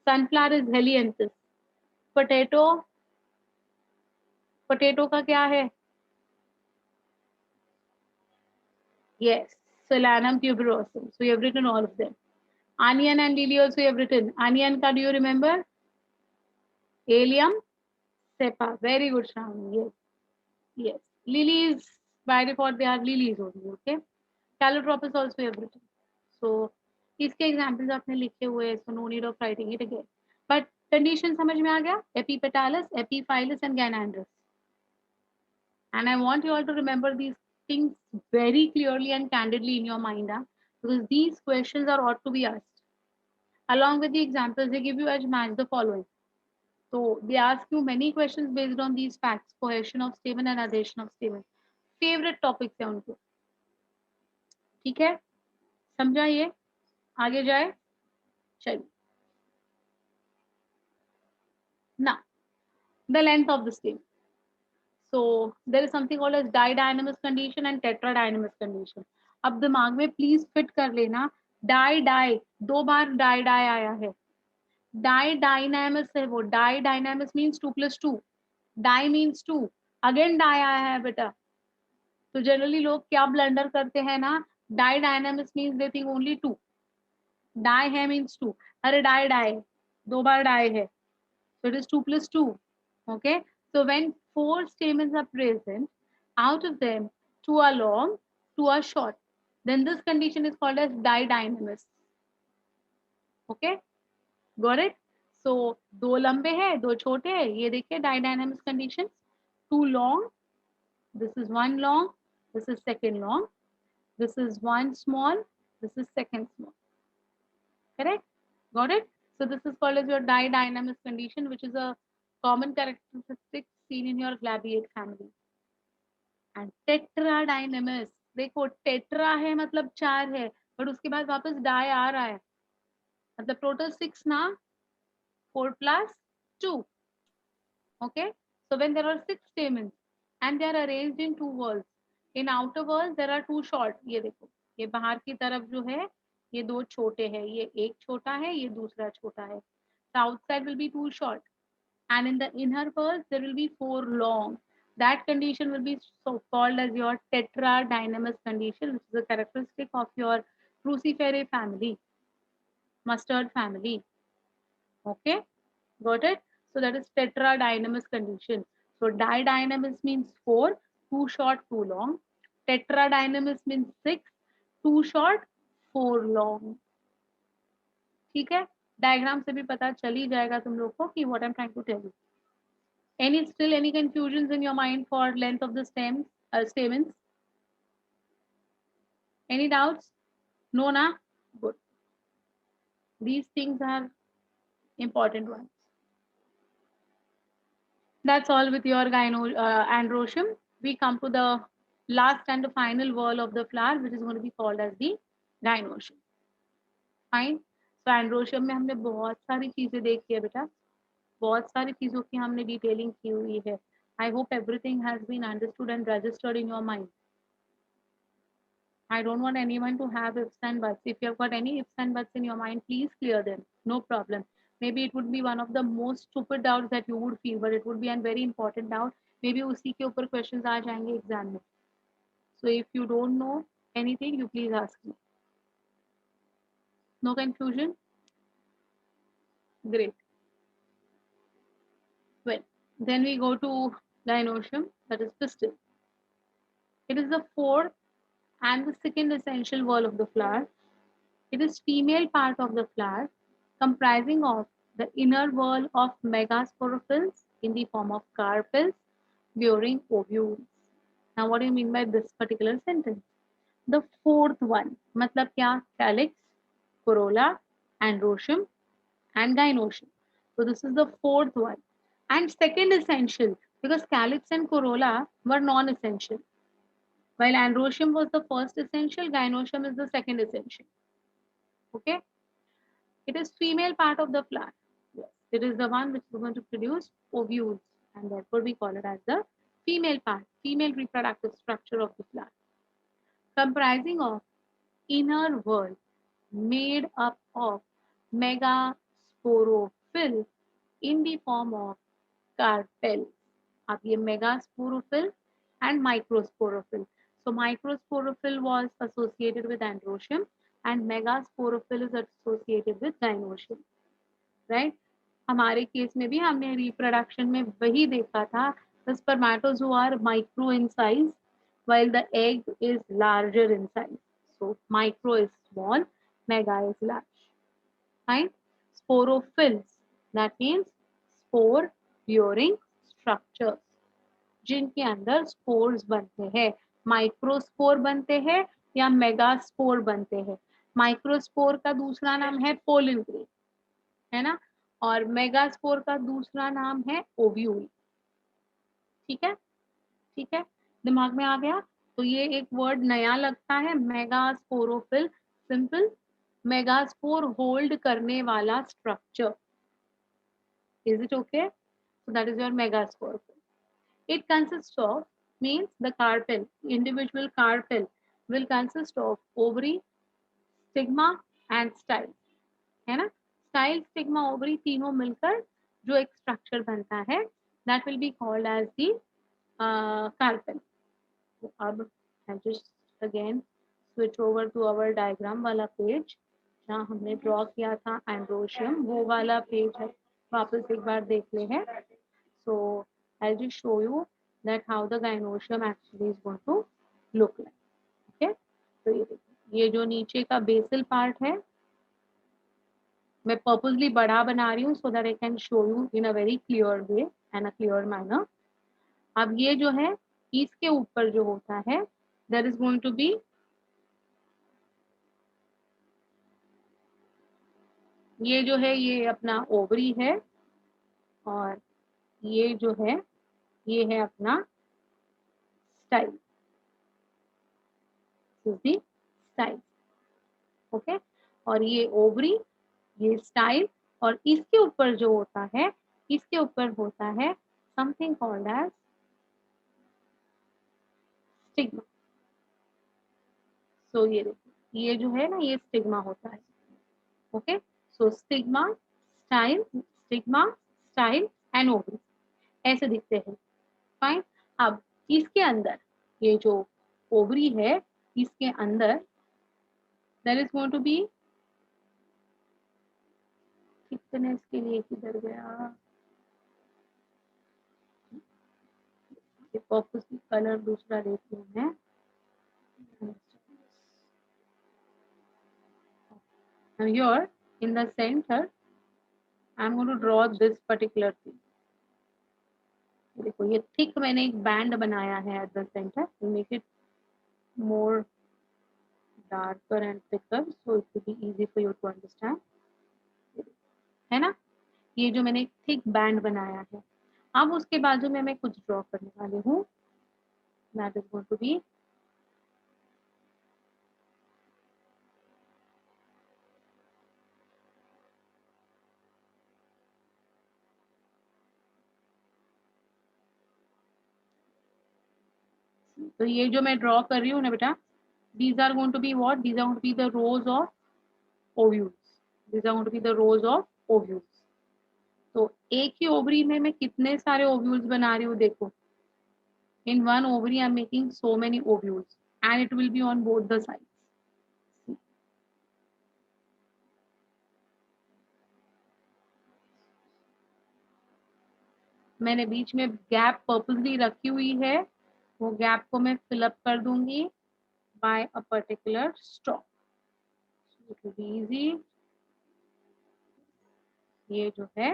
Sunflower is helianthus. Potato, potato का क्या है? Yes, Solanum tuberosum. So you have written all of them. Onion and lily also you have written. Onion ka do you remember? Allium cepa. Very good, Shravani. Yes, yes. Lilies, by default they are lilies only. Okay. Calotropis also you have written. So इसके examples आपने लिखे हुए हैं. So no need of writing it again. But condition समझ में आ गया? Epipetalous, epiphylous and gynandrous. And I want you all to remember these things very clearly and candidly in your mind, because these questions are ought to be asked. Along with the examples, they give you as match the following. So they ask you many questions based on these facts: cohesion of stamen and adhesion of stamen. Favorite topics है उनको. ठीक है, समझा ये? आगे जाए, चलिए. Now, the length of the stamen. So there is something called as didynamous condition and tetradynamous condition. अब दिमाग में प्लीज फिट कर लेना. डाई डाई, दो बार डाई डाई आया है. डाई डायनामस है वो. Didynamous means 2+2. Di means 2. Again di आया है बेटा. तो जनरली लोग क्या ब्लंडर करते हैं ना, didynamous means they think only 2. Di है मीन्स 2. अरे डाई डाई, दो बार डाई है. So it is 2+2. Okay. So when 4 stamens are present, out of them 2 are long, 2 are short. Then this condition is called as didynamous. Okay. Got it? So दो लंबे हैं, दो छोटे हैं. ये देखिए didynamous condition. 2 long. This is 1 long. This is second long. This is 1 small. This is second small. Correct? Got it? So this is called as your didynamous condition, which is a common characteristic seen in your glabiate family. And tetradynamous, देखो tetra है मतलब 4 है, but उसके बाद वापस die आ रहा है, मतलब टोटल 6 ना, 4+2. Okay, so when there are 6 stamens and they are arranged in 2 walls, in outer walls there are 2 short. ये देखो, ये बाहर की तरफ जो है ये 2 छोटे हैं, ये एक छोटा है, ये दूसरा छोटा है. The outside will be 2 short, and in the inner walls there will be 4 long. That condition will be so called as your tetradynamous condition, which is a characteristic of your cruciferae family, mustard family. Okay, got it? So that is tetradynamous condition. So didynamous means 4, 2 short, 2 long. Tetradynamous means 6, 2 short, 4 long. ठीक है, diagram से भी पता चल ही जाएगा तुम लोग को कि what I'm trying to tell you. Any confusions in your mind for length of the stamens? Any doubts? No, na? Good. These things are important ones. That's all with your androecium. We come to the last and the final wall of the flower, which is going to be called as the gynoecium. Fine. So androecium में हमने बहुत सारी चीजें देखी है बेटा. बहुत सारी चीज़ों की हमने डिटेलिंग की हुई है. I hope everything has been understood and registered in your mind. I don't want anyone to have ifs and buts. If you have got any ifs and buts in your mind, please clear them. No problem. Maybe it would be one of the most stupid doubts that you would feel, but it would be a very important doubt. Maybe उसी के ऊपर questions आ जाएंगे exam में. So if you don't know anything, you please ask me. No confusion? Great. Well, then we go to gynoecium, that is pistil. It is the fourth and the second essential wall of the flower. It is female part of the flower comprising of the inner wall of megasporophylls in the form of carpels bearing ovules. Now what do you mean by this particular sentence? The fourth one, मतलब क्या? Calyx, corolla, androecium and gynoecium. So this is the fourth one. And second essential, because calyx and corolla were non-essential. While androecium was the first essential, gynoecium is the second essential. Okay? It is female part of the plant. Yes. It is the one which is going to produce ovules, and therefore we call it as the female part, female reproductive structure of the plant, comprising of inner wall made up of megasporophyll in the form of carpel. अब ये megasporophyll and microsporophyll. So microsporophyll was associated with androecium and megasporophyll is associated with gynoecium. Right. हमारे case में भी हमने reproduction में वही देखा था. The spermatozoa are micro in size while the egg is larger in size. So micro is small, mega is large. Fine. Sporophylls, that means spore bearing structures, जिनके अंदर स्पोर्स बनते हैं. माइक्रोस्पोर बनते हैं या मेगास्पोर बनते हैं. माइक्रोस्पोर का दूसरा नाम है पोलिन ग्रेन, है ना, और मेगास्पोर का दूसरा नाम है ओव्यूल. ठीक है, ठीक है, दिमाग में आ गया. तो ये एक वर्ड नया लगता है, मेगास्पोरोफिल. सिंपल, मेगास्पोर होल्ड करने वाला structure. Is it okay? So that is your megasporophyll. It consist of, means the carpel, individual carpel will consist of ovary, stigma and style, है ना. स्टाइल, स्टिग्मा, ओवरी तीनों मिलकर जो एक structure बनता है, that will be called as the carpel. अब I just again switch over to our diagram वाला पेज जहाँ हमने ड्रॉ किया था एंड्रोशियम, वो वाला पेज है, वापस एक बार देख ले है. So I just show you that how the gynoecium actually is going to look like. Okay, तो ये जो नीचे का बेसल पार्ट है, मैं पर्पसली बड़ा बना रही हूँ so that I can show you in a very clear way and a clear manner. अब ये जो है, इसके ऊपर जो होता है, there is going to be, ये जो है ये अपना ओवरी है, और ये जो है ये है अपना स्टाइल. स्टाइल. ओके, और ये ओवरी, ये स्टाइल, और इसके ऊपर जो होता है, इसके ऊपर होता है समथिंग कॉल्ड एज स्टिग्मा. सो ये जो है ना, ये स्टिग्मा होता है. Okay, so stigma, style, stigma, style and ovary ऐसे दिखते हैं. फाइन. अब इसके अंदर ये जो ओवरी है, इसके अंदर there is going to be, thickness के लिए किधर गया, ये पर्पस कलर दूसरा देख रही हूँ मैं. Now here in the center, I am going to draw this particular thing. देखो ये थिक मैंने एक बैंड बनाया है at the center, to make it more darker and thicker so it will be easy for you to understand, है ना. ये जो मैंने एक थिक बैंड बनाया है, अब उसके बाजू में मैं कुछ ड्रॉ करने वाली हूँ, that is going to be, तो ये जो मैं ड्रॉ कर रही हूँ ना बेटा, these are going to be what? These are going to be the rows of ovules. These are going to be the rows of ovules. तो एक ही ओवरी में मैं कितने सारे ओव्यूल्स बना रही हूँ देखो. In one ovary I am making so many ovules and it will be on both the sides. मैंने बीच में गैप पर्पसली रखी हुई है, वो गैप को मैं फिलअप कर दूंगी by a particular stock. It will be easy. ये जो है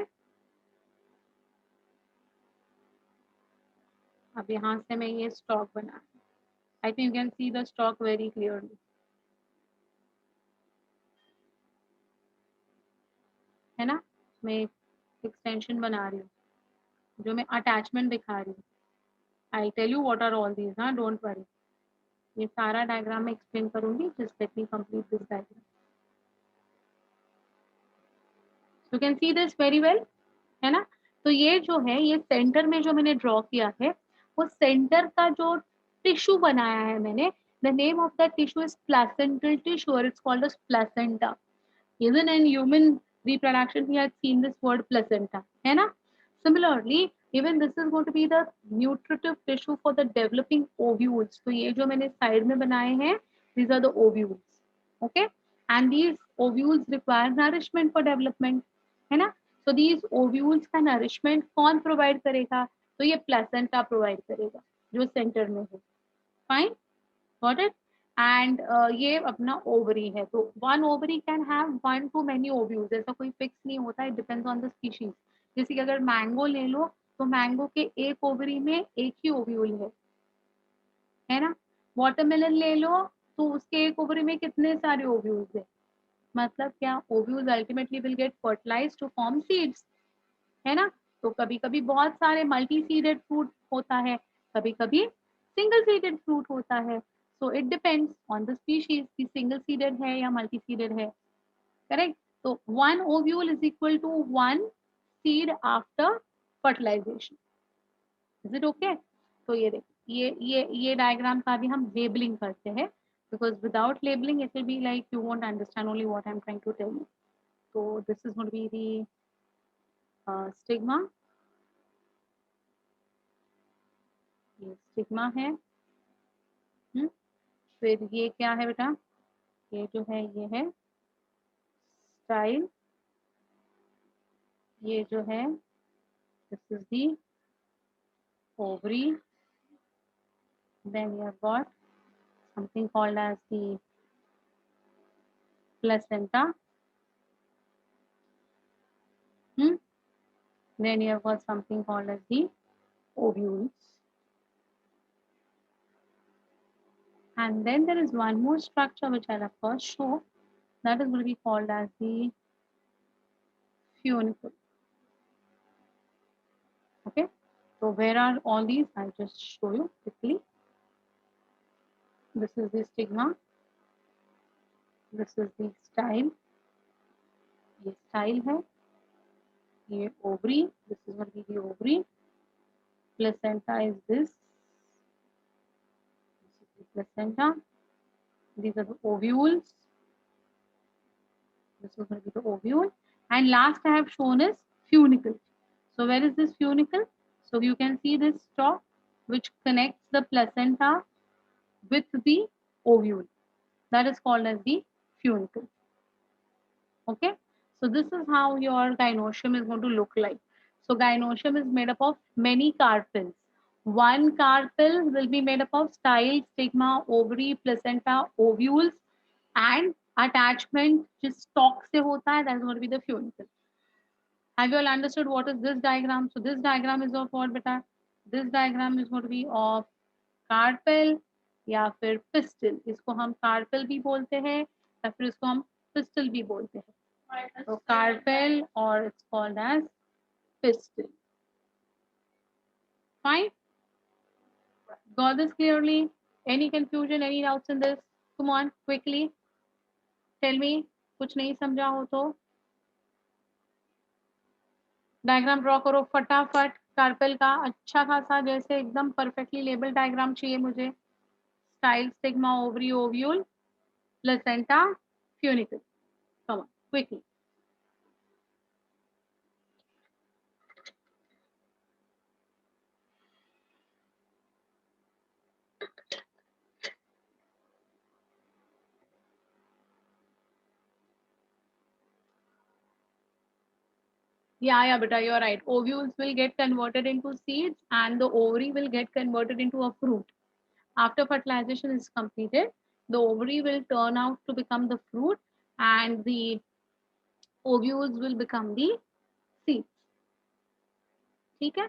अब यहाँ से मैं ये स्टॉक बना, I think you can see the stock very clearly, है ना. मैं एक्सटेंशन बना रही हूँ, जो मैं अटैचमेंट दिखा रही हूँ. I tell you what are all these, हाँ, डोंट वरी. ये सारा डायग्राम में एक्सप्लेन करूंगी. Just let me complete this diagram. You can see this very well, है ना. तो ये जो है, ये सेंटर में जो मैंने ड्रॉ किया है, वो सेंटर का जो टिश्यू बनाया है मैंने, the name of that tissue is placental tissue और it's called as placenta. Even in human reproduction, we had seen this word placenta, है ना. Similarly, even this is going to be the nutritive tissue for the developing ovules. तो ये जो मैंने side में बनाए हैं, these are the ovules, okay? And these ovules require nourishment for development, है ना. So these ovules का nourishment कौन provide करेगा? तो ये placenta provide करेगा, जो सेंटर में है. Fine, got it? एंड ये अपना ओवरी है. तो one ovary can have one two many ovules. ऐसा कोई फिक्स नहीं होता, it depends on the species. जैसे कि अगर मैंगो ले लो, तो मैंगो के एक ओवरी में एक ही ओव्यूल है ना. वाटरमेलन ले लो, तो उसके एक ओवरी में कितने सारे ओव्यूल्स है. मतलब क्या, ovules ultimately will get fertilized to form seeds, है ना. तो कभी कभी बहुत सारे मल्टी सीडेड फ्रूट होता है, कभी कभी सिंगल सीडेड फ्रूट होता है. So it depends on the species कि सिंगल सीडेड है या मल्टी सीडेड है. करेक्ट. तो one ovule is equal to one seed after fertilization. Is it okay? तो ये देखिए, ये डायग्राम का भी हम लेबलिंग करते हैं, because without labelling it will be like you won't understand only what I am trying to tell you. तो this is going to be the stigma. ये स्टिग्मा है. फिर ये क्या है बेटा, ये जो है ये है स्टाइल. ये जो है this is the ovary. Then you have got something called as the placenta. Then you have got something called as the ovules. And then there is one more structure which I'll of course show, that is going to be called as the funicle. Okay, so where are all these? I'll just show you quickly. This is the stigma, this is the style. ये style है, ये ovary, this is going to be the ovary. Placenta is this is the placenta. These are the ovules. This is going to be the ovule. And last I have shown is funicle. So where is this funicle? So you can see this stalk which connects the placenta with the ovule. That is called as the funicle. Okay. So this is how your gynoecium is going to look like. So gynoecium is made up of many carpels. One carpel will be made up of style, stigma, ovary, placenta, ovules, and attachment जिस stalk से होता है, that is going to be the funicle. Have you all understood what is this diagram? So this diagram is of what beta? This diagram is going to be of carpel या फिर pistil. इसको हम carpel भी बोलते हैं या फिर इसको हम pistil भी बोलते हैं. So carpel or it's called as pistil. Fine. Got this clearly? Any confusion? Any doubts in this? Come on, quickly. Tell me. कुछ नहीं समझा हो तो डायग्राम ड्रॉ करो फटाफट. कार्पेल का अच्छा खासा, जैसे एकदम परफेक्टली लेबल डायग्राम चाहिए मुझे. style, stigma, ovary, ovule, placenta, funicle. Come on, quickly. Yeah, beta, you're right. Ovules will get converted into seeds and the ovary will get converted into a fruit. After fertilization is completed, the ovary will turn out to become the fruit and the ovules will become the seeds. ठीक है?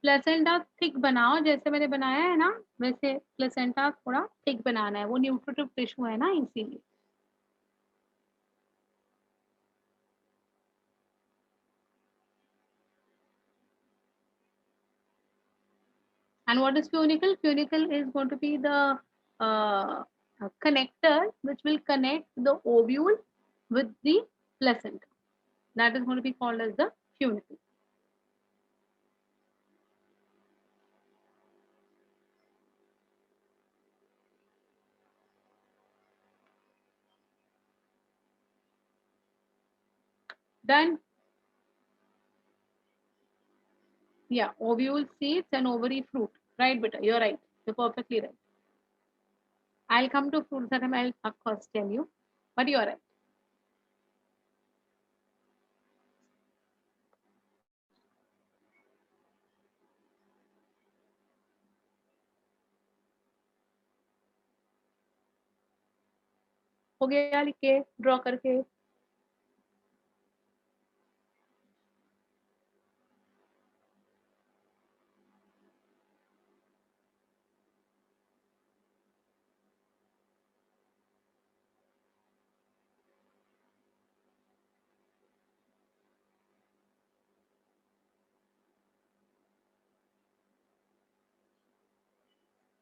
Placenta thick बनाओ जैसे मैंने बनाया है ना वैसे placenta थोड़ा थिक बनाना है वो न्यूट्रिटिव टिश्यू है ना इसीलिए and what is funicle? Funicle is going to be the connector which will connect the ovule with the placenta. That is going to be called as the funicle. Done. Yeah, ovule seeds and ovary fruit. Right, beta. You're right. You're perfectly right. I'll come to fruits that I'll of course tell you, but you're right. हो गया लिख के draw करके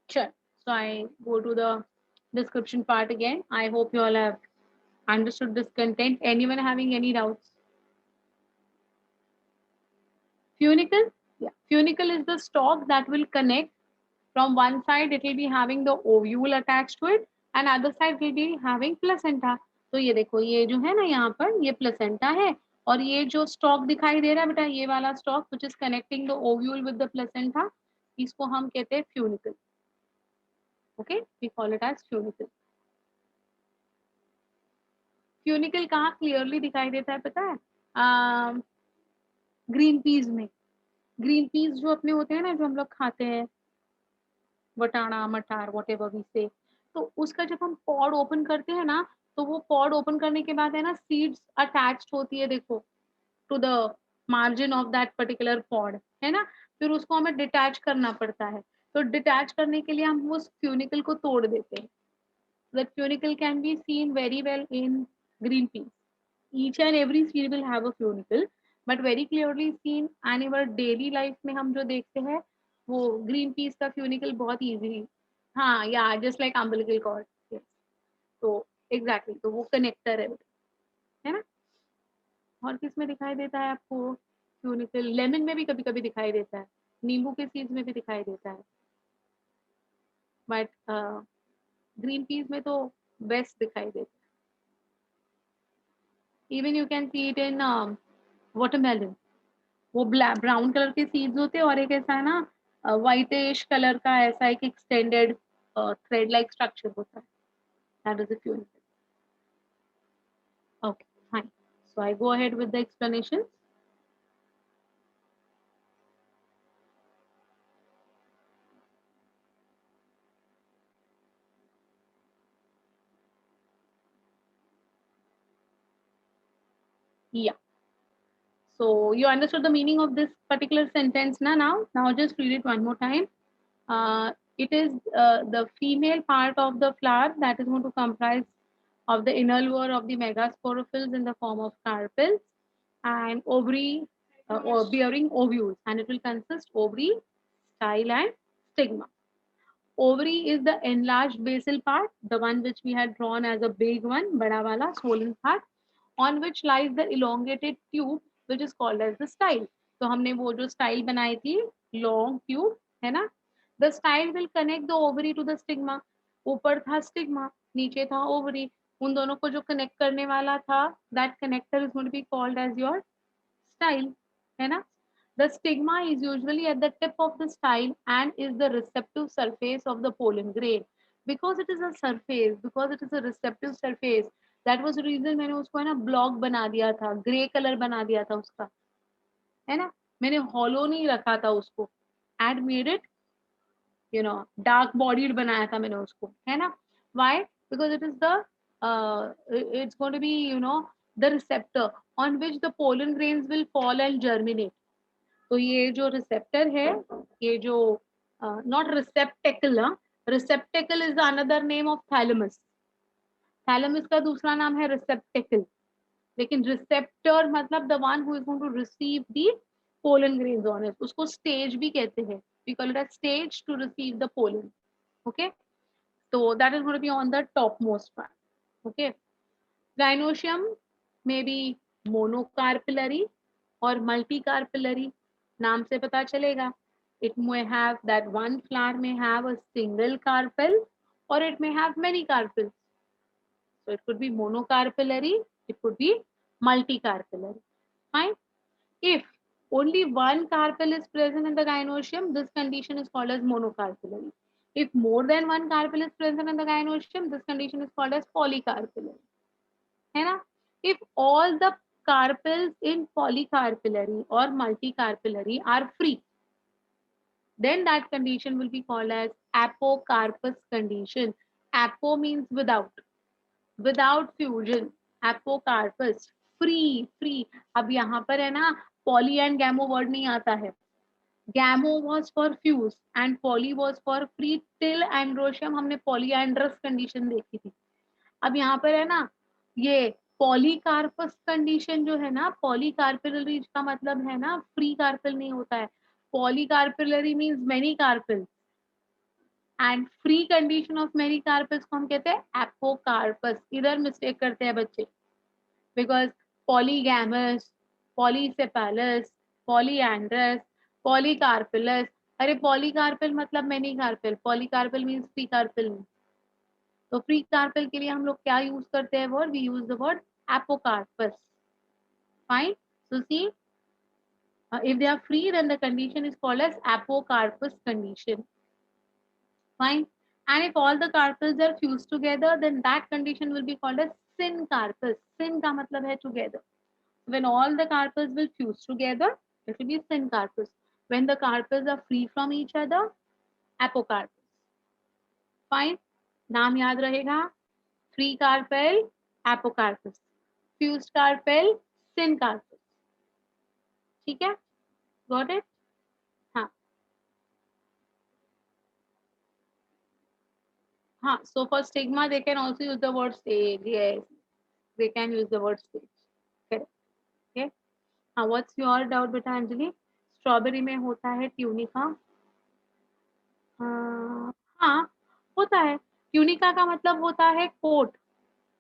Sure. So I go to the description part again. I hope you all have understood this content. Anyone having any doubts? Funicle? Yeah. Funicle is the stalk that will connect. From one side, it will be having the ovule attached to it, and other side will be having placenta. तो ये देखो ये जो है ना यहाँ पर ये placenta है और ये जो stalk दिखाई दे रहा है बेटा ये वाला stalk which is connecting the ovule with the placenta इसको हम कहते हैं funicle. Okay, we call it as funicle. Funicle कहाँ क्लियरली दिखाई देता है पता है ग्रीन पीज में ग्रीन पीज जो अपने होते हैं ना जो हम लोग खाते हैं वटाना मटार वॉट एवर वी से तो उसका जब हम पॉड ओपन करते हैं ना तो वो पॉड ओपन करने के बाद है ना सीड्स अटैच्ड होती है देखो to the margin of that particular pod है ना फिर उसको हमें डिटैच करना पड़ता है तो डिटैच करने के लिए हम उस फ्यूनिकल को तोड़ देते हैं that funicle can be seen very well in green peas each and every seed will have a funicle but very clearly seen and our daily life में हम जो देखते हैं वो green peas का funicle बहुत easily हाँ या just like umbilical cord yes तो exactly तो वो connector है ना और किस में दिखाई देता है आपको funicle लेमन में भी कभी कभी दिखाई देता है नींबू के सीड्स में भी दिखाई देता है बट ग्रीन पीस में तो बेस्ट दिखाई देता है even you can see it in watermelon वो ब्लैक ब्राउन कलर के सीड्स होते हैं और एक ऐसा है ना व्हाइटिश कलर का ऐसा एक एक्सटेंडेड थ्रेड लाइक स्ट्रक्चर होता है that is a funicle okay fine so I go ahead with the explanation yeah so you understood the meaning of this particular sentence now just read it one more time it is the female part of the flower that is going to comprise of the inner layer of the megasporophylls in the form of carpels and ovary or bearing ovules and it will consist ovary, style and stigma. Ovary is the enlarged basal part, the one which we had drawn as a big one, bada wala, swollen part, on which lies the elongated tube which is called as the style. तो हमने वो जो style बनाई थी long tube, है ना. The style will connect the ovary to the stigma. ऊपर था स्टिग्मा, नीचे था ओवरी. उन दोनों को जो कनेक्ट करने वाला था, that connector is going to be called as your style, है ना. The stigma is usually at the tip of the style and is the receptive surface of the pollen grain. Because it is a surface, because it is a receptive surface, that was the reason मैंने उसको है ना block बना दिया था, grey colour बना दिया था उसका, है ना. मैंने हॉलो नहीं रखा था उसको, had made it dark bodied बनाया था मैंने उसको, है ना. Why? Because it is the it's going to be the receptor on which the pollen grains will fall and germinate. तो ये जो रिसेप्टर है, ये जो not receptacle, receptacle is another name of thalamus. Thalamus का दूसरा नाम है रिसेप्टेकल, लेकिन रिसेप्टर मतलब the one who is going to receive the pollen grains on it. उसको स्टेज भी कहते हैं. We call it a stage to receive the pollen. Okay, so that is going to be on the topmost part. Okay, gynoecium may be monocarpillary or multicarpillary. नाम से पता चलेगा. It may have that one flower may have a single carpel or it may have many carpels. So it could be monocarpillary, it could be multicarpillary. Fine. If only one carpel is present in the gynoecium, this condition is called as monocarpillary. If more than one carpel is present in the gynoecium, this condition is called as polycarpillary. है ना? If all the carpels in polycarpillary or multicarpillary are free, then that condition will be called as apocarpus condition. Apo means without fusion. Apocarpus, free. अब यहाँ पर है ना poly and gamo word नहीं आता है. Gamo was for fuse and poly was for free. till androecium हमने polyandrous condition देखी थी. अब यहाँ पर है ना ये polycarpus condition जो है ना, polycarpillary का मतलब है ना free carpel नहीं होता है. Polycarpillary means many carpels and free condition of many carpels को हम कहते हैं apocarpus. इधर मिस्टेक करते हैं बच्चे, because polygamous, polycephalous, polyandrous, polycarpellus. अरे polycarpel मतलब many carpel, polycarpel means free carpel. तो free carpel के लिए हम लोग क्या यूज करते हैं word? We use the word apocarpus. Fine. So see, if they are free, then the condition is called as apocarpus condition. Fine. And if all the carpels are fused together, then that condition will be called as syncarpus. Syn का मतलब है together. When all the carpels will fuse together, it will be syncarpus. When the carpels are free from each other, apocarpus. Fine. नाम याद रहेगा. Free carpel, apocarpus. Fused carpel, syncarpus. ठीक है? Got it? हाँ. हाँ. So for stigma, they can also use the word stage. Yes, they can use the word stage. Correct. Okay. हाँ. What's your doubt, बेटा Anjali? Strawberry में होता है tunica. हाँ होता है. ट्यूनिका का मतलब होता है कोट.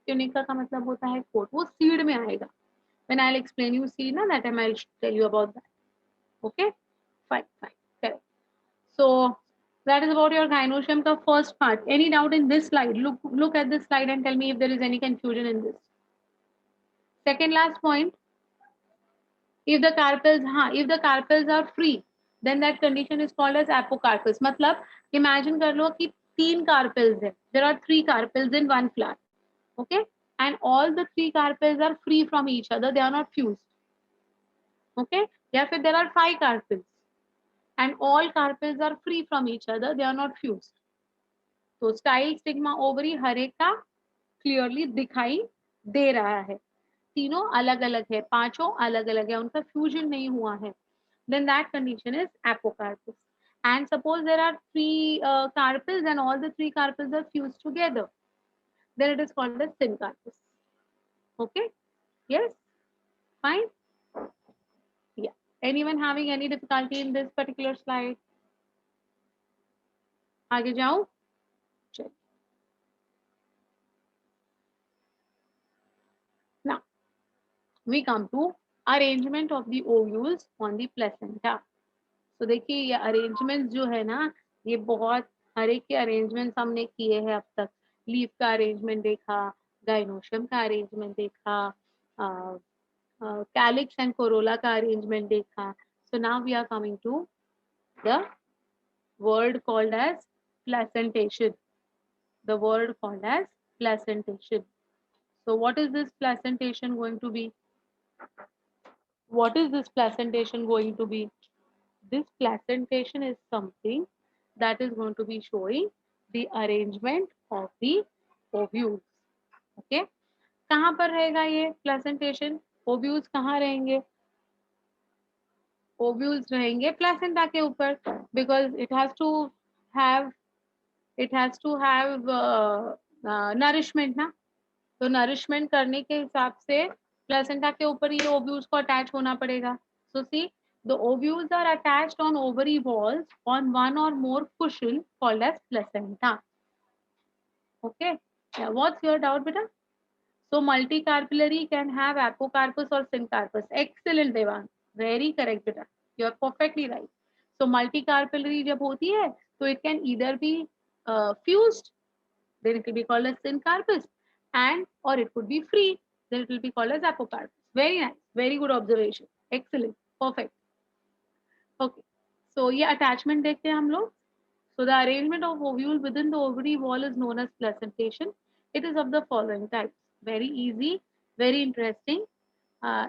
ट्यूनिका का मतलब होता है कोट. वो सीड में आएगा. When I'll explain you seed ना, that time I'll tell you about that. Okay, fine. Correct. So that is about your gynoecium का first part. Any doubt in this slide? Look at this slide and tell me if there is any confusion in this. Second last point. If the carpels are free, then that condition is called as apocarpus. मतलब imagine कर लो कि 3 carpels है. There are 3 carpels in one flower. Okay, and all the 3 carpels are free from each other. They are not fused. Okay, या फिर there are 5 carpels and all carpels are free from each other. They are not fused. तो style stigma ovary हर एक का clearly दिखाई दे रहा है. तीनों अलग अलग है, पांचों अलग अलग है, उनका फ्यूजन नहीं हुआ है. Then that condition is apocarpus. And suppose there are 3 carpels and all the 3 carpels are fused together, then it is called as syncarpus. Okay? Yes? Fine? Yeah. Anyone having any difficulty in this particular slide? आगे जाऊं? चलिए. Now, we come to arrangement of the ovules on the placenta. तो देखिए ये arrangement जो है ना, ये बहुत हर एक के अरेंजमेंट्स हमने किए हैं अब तक। लीफ का अरेंजमेंट देखा, गाइनोशियम का अरेंजमेंट देखा, कैलिक्स एंड कोरोला का अरेंजमेंट देखा। So now we are coming to the word called as placentation. The word called as placentation. So what is this placentation going to be? What is this placentation going to be? This placentation is something that is going to be showing the arrangement of the ovules. Okay? कहाँ पर रहेगा ये placentation? Ovules कहाँ रहेंगे? Ovules रहेंगे placenta के ऊपर, because it has to have nourishment ना, तो nourishment करने के हिसाब से प्लेसेंटा के ऊपर ये ओव्यूल्स को अटैच होना पड़ेगा. So see, the ovules are attached on ovary walls on one or more cushion called as placenta. Okay, yeah, what's your doubt beta? So multicarpellary can have apocarpus or syncarpus. Excellent Devang, very correct beta, you are perfectly right. So multicarpellary जब होती है तो it can either be fused, then it will be called as syncarpus, and or it could be free, then it will be called as apocarpus. Very nice, very good observation, excellent, perfect. Okay, so ये attachment देखते हैं हम लोग. So the arrangement of ovule within the ovary wall is known as placentation. It is of the following types. Very easy, very interesting.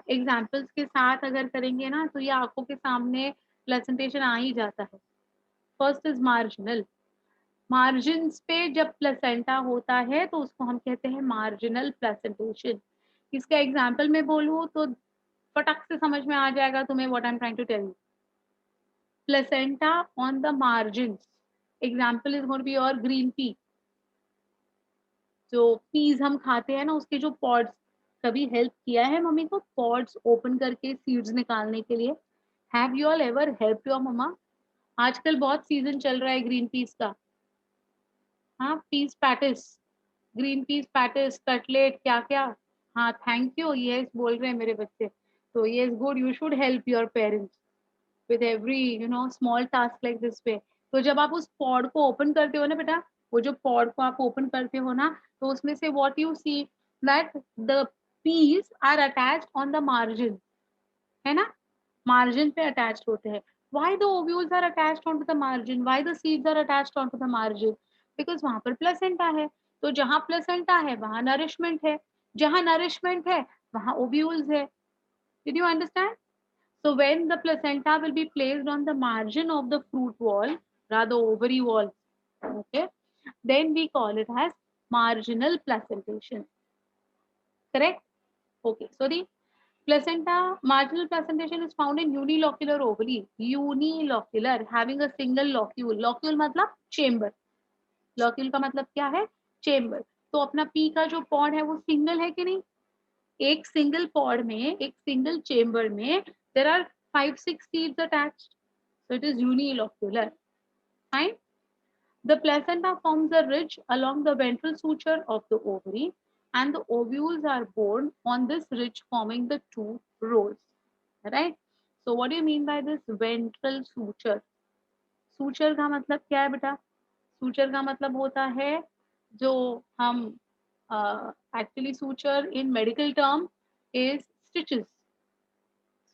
Examples के साथ अगर करेंगे ना तो ये आंखों के सामने placentation आ ही जाता है. First is marginal. मार्जिन्स पे जब प्लेसेंटा होता है तो उसको हम कहते हैं मार्जिनल प्लेसेंटेशन. इसका एग्जांपल मैं बोलूं तो फटक से समझ में आ जाएगा तुम्हें what I am trying to tell you. Placenta on the margins, example is going to be your green pea. जो पीज हम खाते हैं ना उसके जो पॉड्स, कभी हेल्प किया है मम्मी को पॉड्स ओपन करके सीड्स निकालने के लिए? Have you all ever help your mamma? आजकल बहुत सीजन चल रहा है ग्रीन पीस का. हाँ, peas patties, green peas patties, cutlet, क्या क्या. हाँ, थैंक यू, यस बोल रहे हैं मेरे बच्चे. तो yes good, you should help your parents with every small task like this way. तो जब आप उस पॉड को ओपन करते हो ना बेटा, वो जो पॉड को आप ओपन करते हो ना, तो उसमें से what you see that the peas are attached on the margin, है ना, मार्जिन पे अटैच्ड होते हैं. Why the ovules are attached onto the margin? Why the seeds are attached onto the margin? Because वहां पर प्लेसेंटा है. तो जहां प्लेसेंटा है वहां नरिशमेंट है, जहां नरिशमेंट है वहां ओव्यूल्स है. Did you understand? So when the placenta will be placed on the margin of the fruit wall, rather ovary wall, okay, then we call it as marginal placentation. Correct? Okay. So the placenta, marginal placentation is found in unilocular ovary. Unilocular, having a single locule. Locule मतलब chamber. Locule का मतलब क्या है? Chamber. तो अपना P का जो pod है वो सिंगल है कि नहीं? एक सिंगल पॉड में, एक सिंगल चेम्बर में there are 5-6 seeds attached. So it is unilocular. Fine. The placenta forms a ridge along the ventral suture of the ovary, and the ovules are born on this ridge, forming the two rows. Right? So what do you mean by this ventral suture? Suture का मतलब क्या है बेटा? Suture का मतलब होता है जो हम actually suture in medical term is stitches.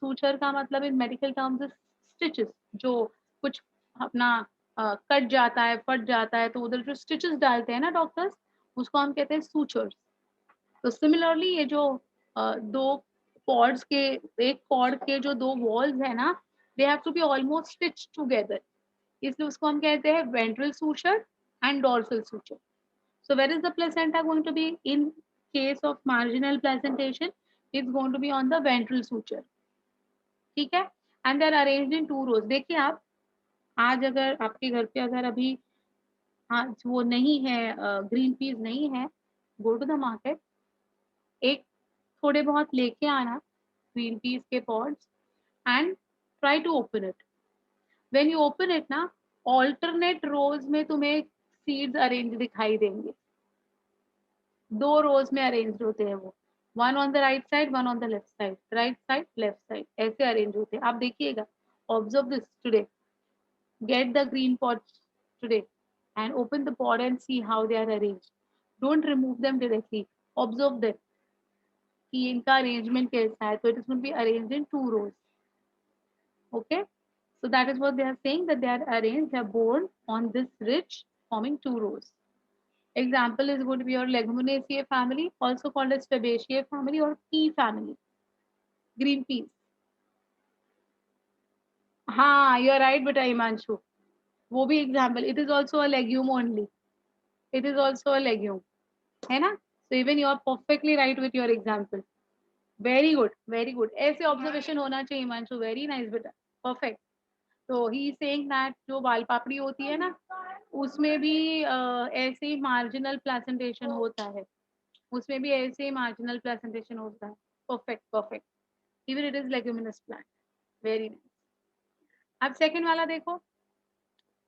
Suture का मतलब in medical terms is stitches. जो कुछ अपना कट जाता है, फट जाता है, तो उधर जो स्टिचेस डालते हैं ना डॉक्टर्स, उसको हम कहते हैं सूचर्स. तो सिमिलरली ये जो दो पॉड्स के, एक पॉड के जो दो वॉल्स है ना, they have to be almost stitch together, इसलिए उसको हम कहते हैं ventral suture and dorsal suture. So where is the placenta going to be in case of marginal placentation? It's going to be on the ventral suture. ठीक है. And they are arranged in 2 rows. देखिए आप, आज अगर आपके घर पे अगर अभी आज वो नहीं है, ग्रीन पीस नहीं है, गो टू द मार्केट, एक थोड़े बहुत लेके आना ग्रीन पीस के pods and try to open it. When you open it ना, ऑल्टरनेट रोज में तुम्हें सीड्स अरेंज दिखाई देंगे. 2 rows में अरेंज होते हैं वो, one on the right side, one on the left side, right side, left side, ऐसे अरेंज होते हैं. आप देखिएगा, observe this today. Get the green pots today and open the pot and see how they are arranged. Don't remove them directly. Observe them कि इनका arrangement कैसा है. So it is going to be arranged in 2 rows. Okay. So that is what they are saying, that they are arranged, they are borne on this ridge forming 2 rows. Example is going to be your Leguminaceae family, also called as Fabaceae family or pea family. Green peas. हाँ, you are right, बेटा हिमांशु. वो भी example. It is also a legume only. It is also a legume. है ना? So even you are perfectly right with your example. Very good, very good. ऐसे observation होना चाहिए Himanshu. Very nice बेटा. Perfect. तो ही सेइंग दैट जो बाल पापड़ी होती है ना उसमें भी ऐसे ही मार्जिनल प्लेसेंटेशन होता है. उसमें भी ऐसे ही मार्जिनल प्लेसेंटेशन होता है. Perfect perfect. Even it is leguminous plant. Very nice. अब सेकंड वाला देखो.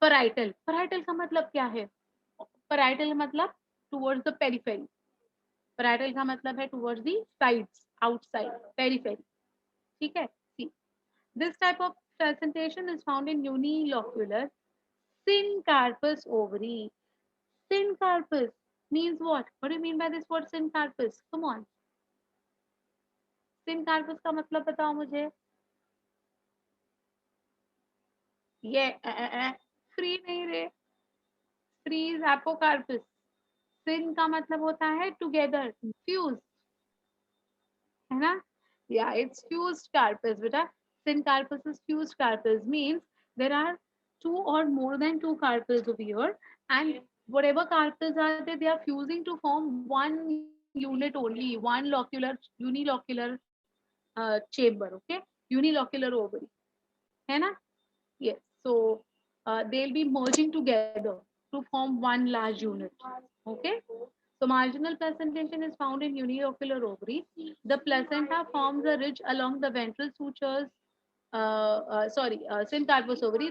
पराइटल. पराइटल का मतलब क्या है? पराइटल मतलब टुवर्ड्स द पेरिफेरी. पराइटल का मतलब है towards the sides, outside, periphery. ठीक है. See this type of presentation is found in unilocular syncarpous ovary. Syncarpous means what? What do you mean by this word syncarpous? Come on. Syncarpous का मतलब बताओ मुझे. ये फ्री नहीं रे. Free is apocarpous. सिन का मतलब होता है टुगेदर, फ्यूज. है ना? Yeah, it's fused carpus, beta. Syncarpus is fused carpus, means there are two or more than two carpels over here, and whatever carpels are there, they are fusing to form one unit only, one unilocular chamber. Okay, unilocular ovary. है ना? Yes. So they'll be merging together to form one large unit. Okay. So marginal placentation is found in unilocular ovary. The placenta forms a ridge along the ventral sutures. Syncarpous ovary.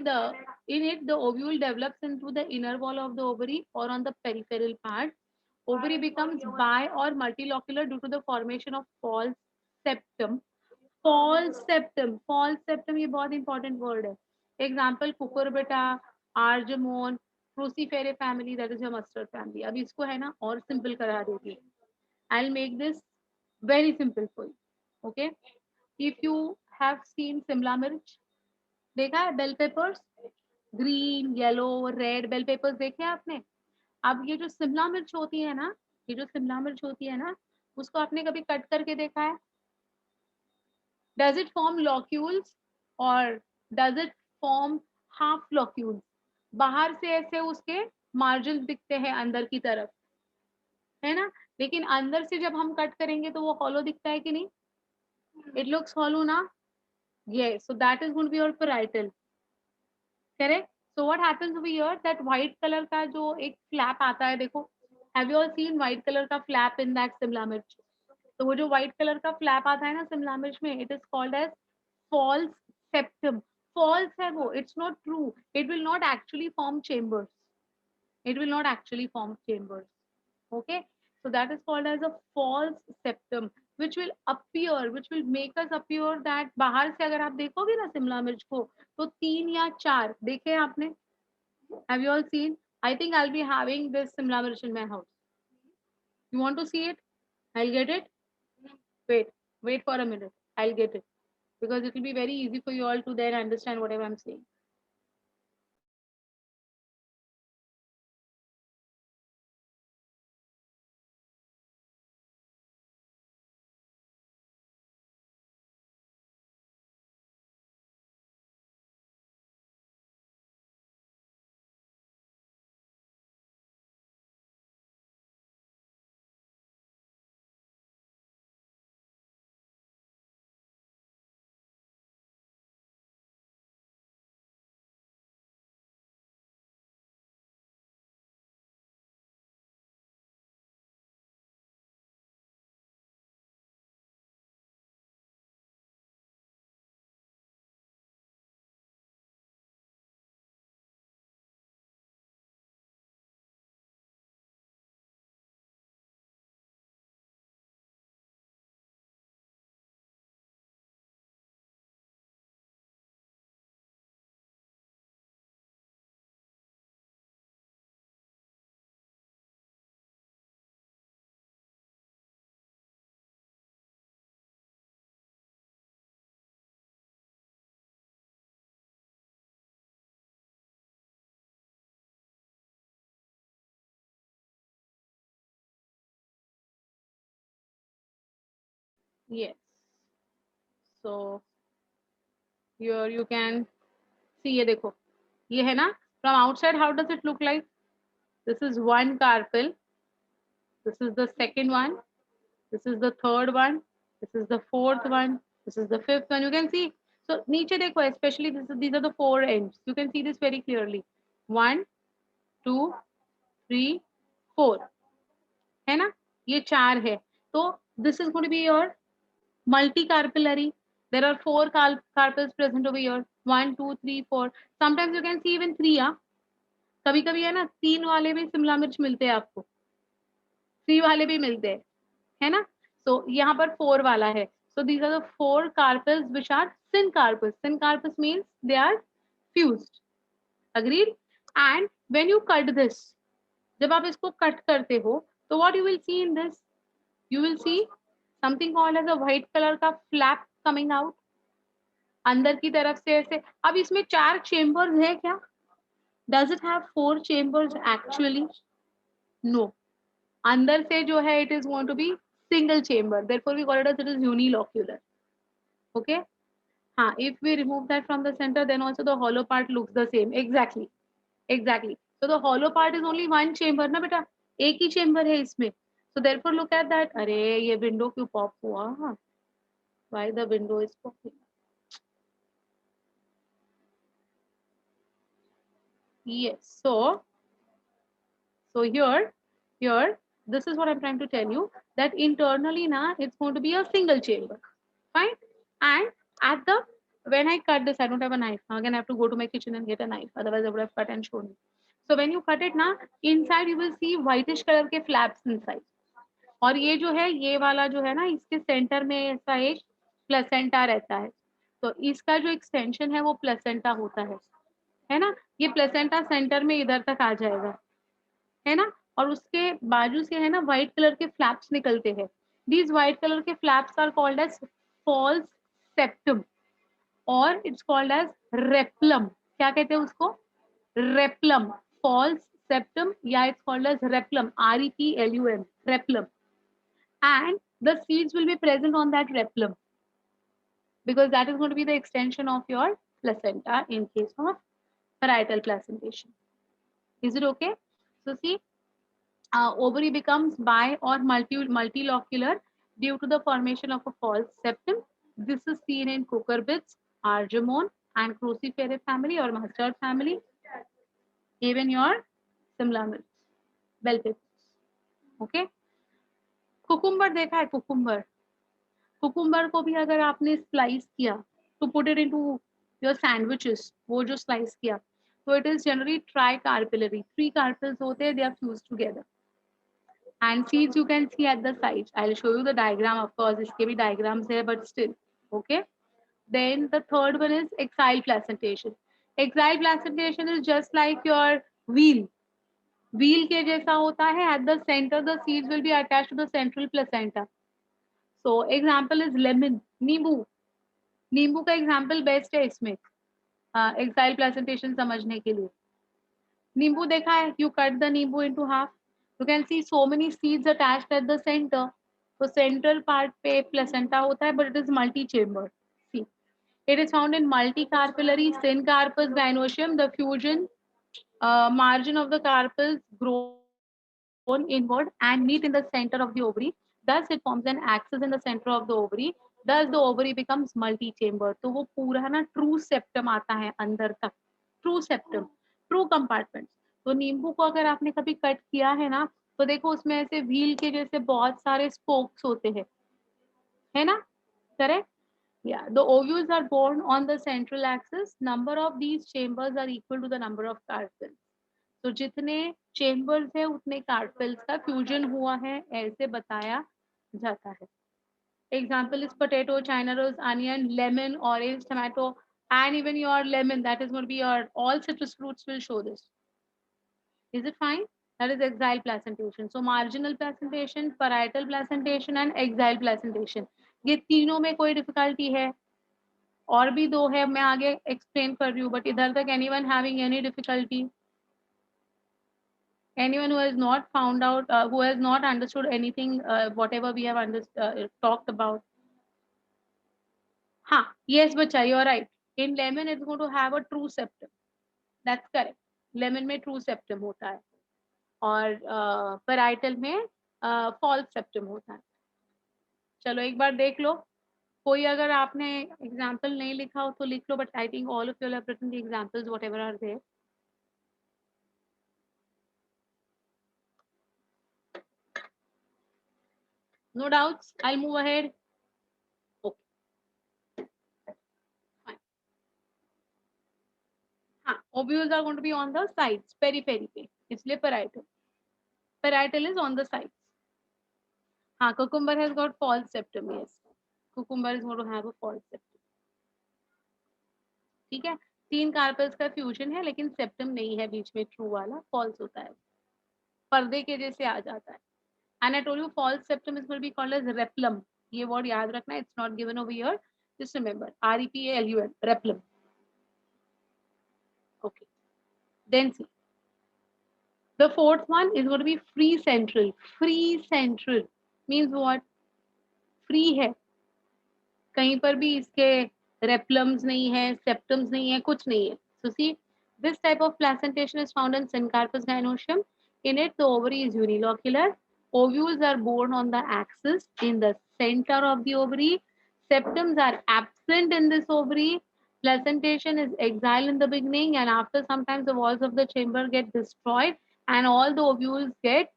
In it, the ovule develops into the inner wall of the ovary or on the peripheral part. Ovary becomes bi or multilocular due to the formation of false septum. False septum. False septum ये बहुत important word है. Example cucurbita, argemone, cruciferae family, that is your mustard family. अब इसको है ना और simple करा देती. I'll make this very simple for you. Okay. If you have seen Simla mirch, देखा है bell peppers, green, yellow, red bell peppers देखे आपने? अब ये जो शिमला मिर्च होती है ना, ये जो शिमला मिर्च होती है ना, उसको आपने कभी कट करके देखा है? Does it form locules or does it form half locules? बाहर से ऐसे उसके मार्जिन दिखते हैं अंदर की तरफ, है ना? लेकिन अंदर से जब हम कट करेंगे तो वो हॉलो दिखता है कि नहीं? It looks hollow ना? Yes, so that is going to be your parietal. Correct? So what happens over here, that white color का जो एक flap आता है देखो, have you all seen white color का flap in that शिमला मिर्च? तो वो जो व्हाइट कलर का फ्लैप आता है ना शिमला मिर्च में, it is called as false septum. False है वो, it's not true. It will not actually form chambers. It will not actually form chambers. Okay, so that is called as a false septum, which will appear, which will make us appear that बाहर से अगर आप देखोगे ना शिमला मिर्च को तो 3 या 4 देखे आपने? Have you all seen? I think I'll be having this Shimla मिर्च in my house. You want to see it? I'll get it. Wait, wait for a minute. I'll get it because it will be very easy for you all to then understand whatever I'm saying. Yes. So here you can see, ये देखो, ये है ना, from outside how does it look like? This is one carpel, this is the second one, this is the third one, this is the fourth one, this is the fifth one. You can see. So नीचे देखो, especially these are the four ends. You can see this very clearly. 1, 2, 3, 4, है ना, ये चार है. तो this is going to be your multi-carpellary. There are four carpels present over here. 1, 2, 3, 4. Sometimes you can see even 3. हाँ, कभी कभी है ना, 3 वाले भी शिमला मिर्च मिलते हैं आपको, 3 वाले भी मिलते हैं, है ना. सो यहाँ पर 4 वाला है. So these are the 4 carpels which are syncarpus. Syncarpus means they are fused. Agreed? And when you cut this, जब आप इसको कट करते हो, तो what you will see in this? You will see something called as a white color का flap coming out. अंदर की तरफ से ऐसे. अब इसमें 4 चेम्बर्स है क्या? Does it have 4 chambers actually? No. अंदर से जो है it is going to be single chamber. Therefore we call it as it is unilocular. Okay? हाँ, if we remove that from the center, then also the hollow part looks the same. Exactly. Exactly. So the hollow part is only one chamber ना बेटा, एक ही chamber है इसमें. So therefore look at that. अरे ये window क्यों pop हुआ? Why the window is popping? Yes. So here, this is what I'm trying to tell you, that internally now it's going to be a single chamber. Fine. And at the, when I cut this, I don't have a knife. Now again, I have to go to my kitchen and get a knife. Otherwise, I would have cut and shown you. So when you cut it now, inside you will see whitish color के flaps inside. और ये जो है, ये वाला जो है ना, इसके सेंटर में ऐसा एक प्लेसेंटा रहता है. तो इसका जो एक्सटेंशन है वो प्लेसेंटा होता है ना. ये प्लेसेंटा सेंटर में इधर तक आ जाएगा, है ना. और उसके बाजू से है ना व्हाइट कलर के फ्लैप्स निकलते हैं. दीज व्हाइट कलर के flaps are called as false septum, और इट्स कॉल्ड एज रेप्लम. क्या कहते हैं उसको? रेप्लम. फॉल्स सेप्टम, या it's called as replum. REPLUM, replum. And the seeds will be present on that replum, because that is going to be the extension of your placenta in case of parietal placentation. Is it okay? So see, ovary becomes bi or multilocular due to the formation of a false septum. This is seen in cucurbits, argemone, and cruciferous family or mustard family. Even your Simla mirch, bell peppers. Okay. Cucumber देखा है? Cucumber, cucumber को भी अगर आपने slice किया to put it into your sandwiches, वो जो slice किया, तो it is generally tricarpellary. 3 carpels होते हैं, they are fused together. And seeds you can see at the sides. I'll show you the diagram, of course. इसके भी diagrams है, but still. Okay. Then the third one is exile placentation. Exile placentation is just like your wheel. Wheel के जैसा होता है. At the center, the seeds will be attached to the central placenta. So example is lemon, नींबू. नींबू का example best है इसमें exile placentation समझने के लिए. नींबू देखा है? You cut the nimbu into half, you can see so many seeds attached at the centre. तो सेंट्रल पार्ट पे प्लेसेंटा होता है, but it is multi chamber. See, it is found in multicarpellary syncarpus gynoecium. The fusion margin of the carpels grown inward and meet in the center of the ovary. Thus, it forms an axis in the center of the ovary. Thus, the ovary becomes multi-chamber. तो वो पूरा है ना true septum आता है अंदर तक. True septum, true compartment. तो नींबू को अगर आपने कभी कट किया है ना, तो देखो उसमें ऐसे व्हील के जैसे बहुत सारे स्पोक्स होते हैं, है ना. Correct. Yeah, the ovules are born on the central axis. Number of these chambers are equal to the number of carpels. तो जितने चेम्बर्स है उतने कार्पेल्स का फ्यूजन हुआ है, ऐसे बताया जाता है. Example is potato, china rose, onion, lemon, orange, tomato, and even your lemon. That is going to be your all citrus fruits will show this. Is it fine? That is exile placentation. So marginal placentation, parietal placentation, and exile placentation. ये तीनों में कोई difficulty है? और भी दो है, मैं आगे एक्सप्लेन कर रही हूँ, बट इधर तक anyone having any difficulty? Anyone who has not found out, who has not understood anything, whatever we have talked about? हाँ, yes बच्चा, you are right. In lemon it's going to have a true septum. That's correct. Lemon में true septum होता है और parietal में false septum होता है. चलो एक बार देख लो. कोई अगर आपने एग्जाम्पल नहीं लिखा हो तो लिख लो, but I think all of you have written the examples whatever are there. No doubts. I'll move ahead. Okay. Fine. हाँ, ovules are going to be on the sides, periphery पे, इसलिए parietal. Parietal is on the sides. हाँ, cucumber has got false septum. Yes, cucumber is going to have a false septum. ठीक है, 3 carpals का fusion है लेकिन septum नहीं है बीच में, ट्रू वाला फॉल्स होता है, पर्दे के जैसे आ जाता है. And I told you false septum is going to be called as replum. ये वर्ड याद रखना, it's not given over here. Just remember, R-E-P-A-L-U-M, replum. Okay. Then see. The fourth one is going to be free central. Free central means what? Free है. कहीं पर भी इसके replums नहीं है, septums नहीं है, कुछ नहीं है. So see, this type of placentation is found in Syncarpus gynoecium. In it, the ovary is unilocular. Ovules are borne on the axis in the center of the ovary. Septums are absent in this ovary. Placentation is exile in the beginning, and after sometimes the walls of the chamber get destroyed and all the ovules get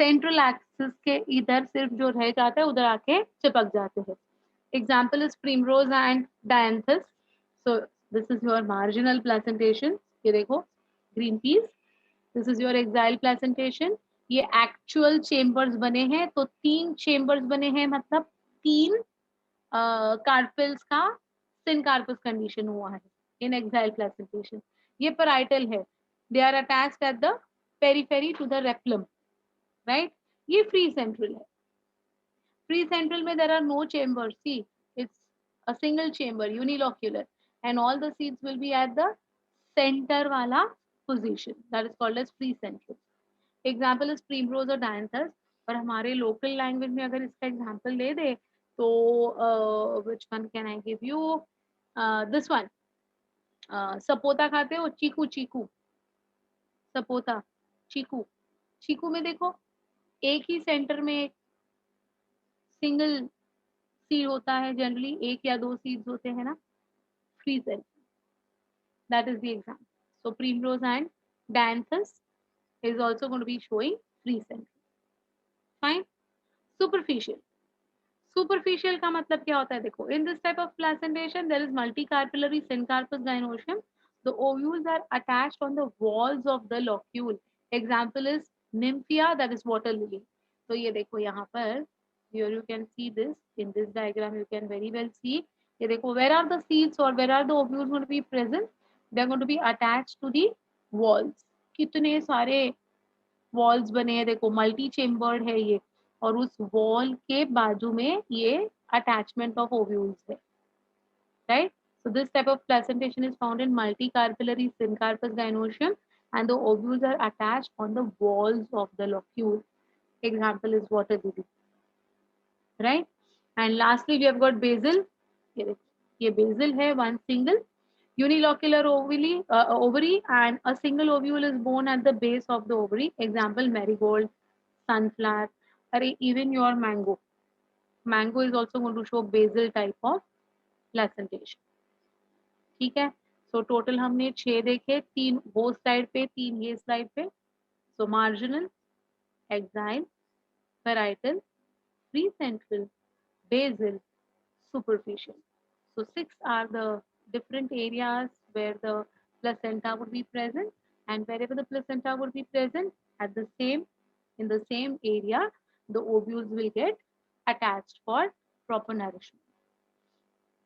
central axis के इधर सिर्फ जो रह जाता है उधर आके चिपक जाते हैं. Example is primrose and dianthus. So this is your marginal placentation. ये देखो green peas. This is your exile placentation. ये actual chambers बने हैं, तो 3 chambers बने हैं, मतलब 3 कार्पल्स का syncarpus condition हुआ है in exile placentation. ये parietal है. They are attached at the periphery to the replum, right? ये free central है. Free central में there are no chambers. See, it's a single chamber, unilocular, and all the seeds will be at the center वाला position. That is called as free central. Example is primrose or dianthus. पर हमारे local language में अगर इसका example ले दे तो which one can I give you? This one. सपोता खाते हो? चीकू चीकू. सपोता, चीकू. चीकू में देखो एक ही सेंटर में एक सिंगल सीड होता है, जनरली 1 या 2 सीड्स होते हैं ना, free cell. That is the example. So primrose and dianthus is also going to be showing free cell. Fine. Superficial. Superficial का मतलब क्या होता है? देखो, in this type of placentation there is multicarpillary syncarpus gynoecium. The ovules are attached on the walls of the locule. Example is nymphia, that is water lily. तो ये देखो यहाँ पर, here you can see this in this diagram, you can very well see. ये देखो, where are the seeds or where are the ovules going to be present? They are going to be attached to the walls. कितने सारे walls बने हैं, देखो multi chambered है ये, और उस वॉल के बाजू में ये अटैचमेंट ऑफ ओव्यूल्स है, right? So this type of placentation is found in multicarpillary syncarpus gynoecium, and the ovules are attached on the walls of the locule. Example is water lily, right? And lastly we have got basil. ये basil है, one single unilocular ovary, and a single ovule is born at the base of the ovary. Example marigold, sunflower, or even your mango. Mango is also going to show basal type of placentation. ठीक है, so total हमने 6 देखे, 3 वो side पे, 3 ये side पे. So marginal, axile, parietal, free central, basal, superficial. So 6 are the different areas where the placenta would be present, and wherever the placenta would be present at the same, in the same area, the ovules will get attached for proper nourishment.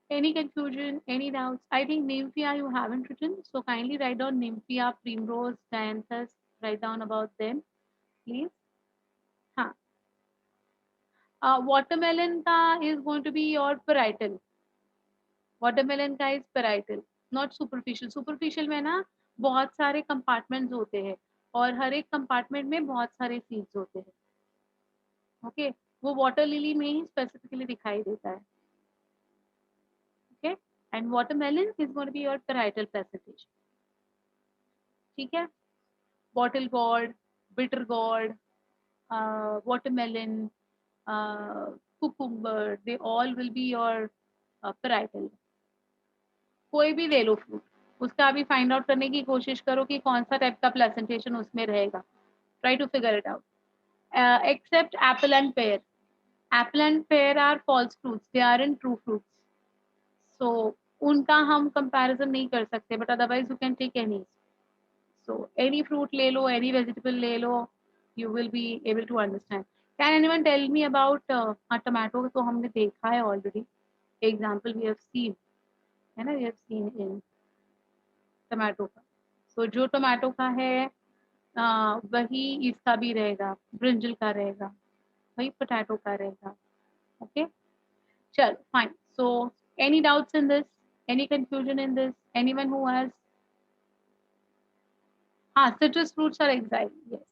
Any confusion, any doubts? I think nymphia you haven't written, so kindly write down nymphia, primrose, dianthus, write down about them, please. हाँ, watermelon का is going to be your parietal. Watermelon का is parietal, not superficial. Superficial में ना बहुत सारे compartments होते हैं और हर एक compartment में बहुत सारे seeds होते हैं. Okay, वो water lily में ही specifically दिखाई देता है. and watermelon is going to be your parietal presentation. ठीक है? Bottle gourd, bitter gourd, watermelon, cucumber, they all will be your parietal. कोई भी ले लो फ्रूट, उसका अभी फाइंड आउट करने की कोशिश करो कि कौन सा टाइप का प्रेजेंटेशन उसमें रहेगा. Try to figure it out. Except apple and pear. Apple and pear are false fruits. They aren't true fruits. So उनका हम comparison नहीं कर सकते. But otherwise you can take any. So any fruit ले लो, any vegetable ले लो, you will be able to understand. Can anyone tell me about tomato? तो हमने देखा है already. Example we have seen. है ना? We have seen in tomato का. So जो tomato का है वही इसका भी रहेगा, ब्रिंजल का रहेगा, वही पोटैटो का रहेगा. ओके, चल fine. So any doubts in this, any confusion in this, anyone who has? हाँ, citrus fruits are exiled. Yes,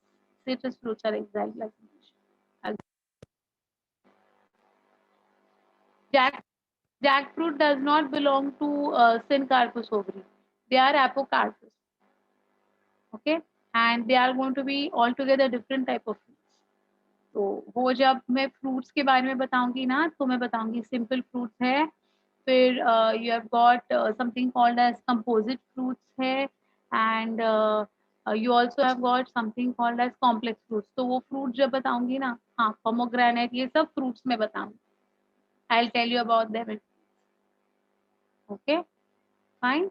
citrus fruits are exiled. Like jackfruit does not belong to Syncarpus ovary. They are Apocarpus. Okay, and they are going to be altogether different type of fruits. तो वो जब मैं fruits के बारे में बताऊंगी ना, तो मैं बताऊंगी सिंपल फ्रूट्स है, फिर you have got something called as composite fruits है, and you also have got something called as complex fruits. तो वो फ्रूट जब बताऊंगी ना, हाँ, पोमोग्रेनेट, ये सब फ्रूट्स में बताऊंगी. I will tell you about them. Okay, fine.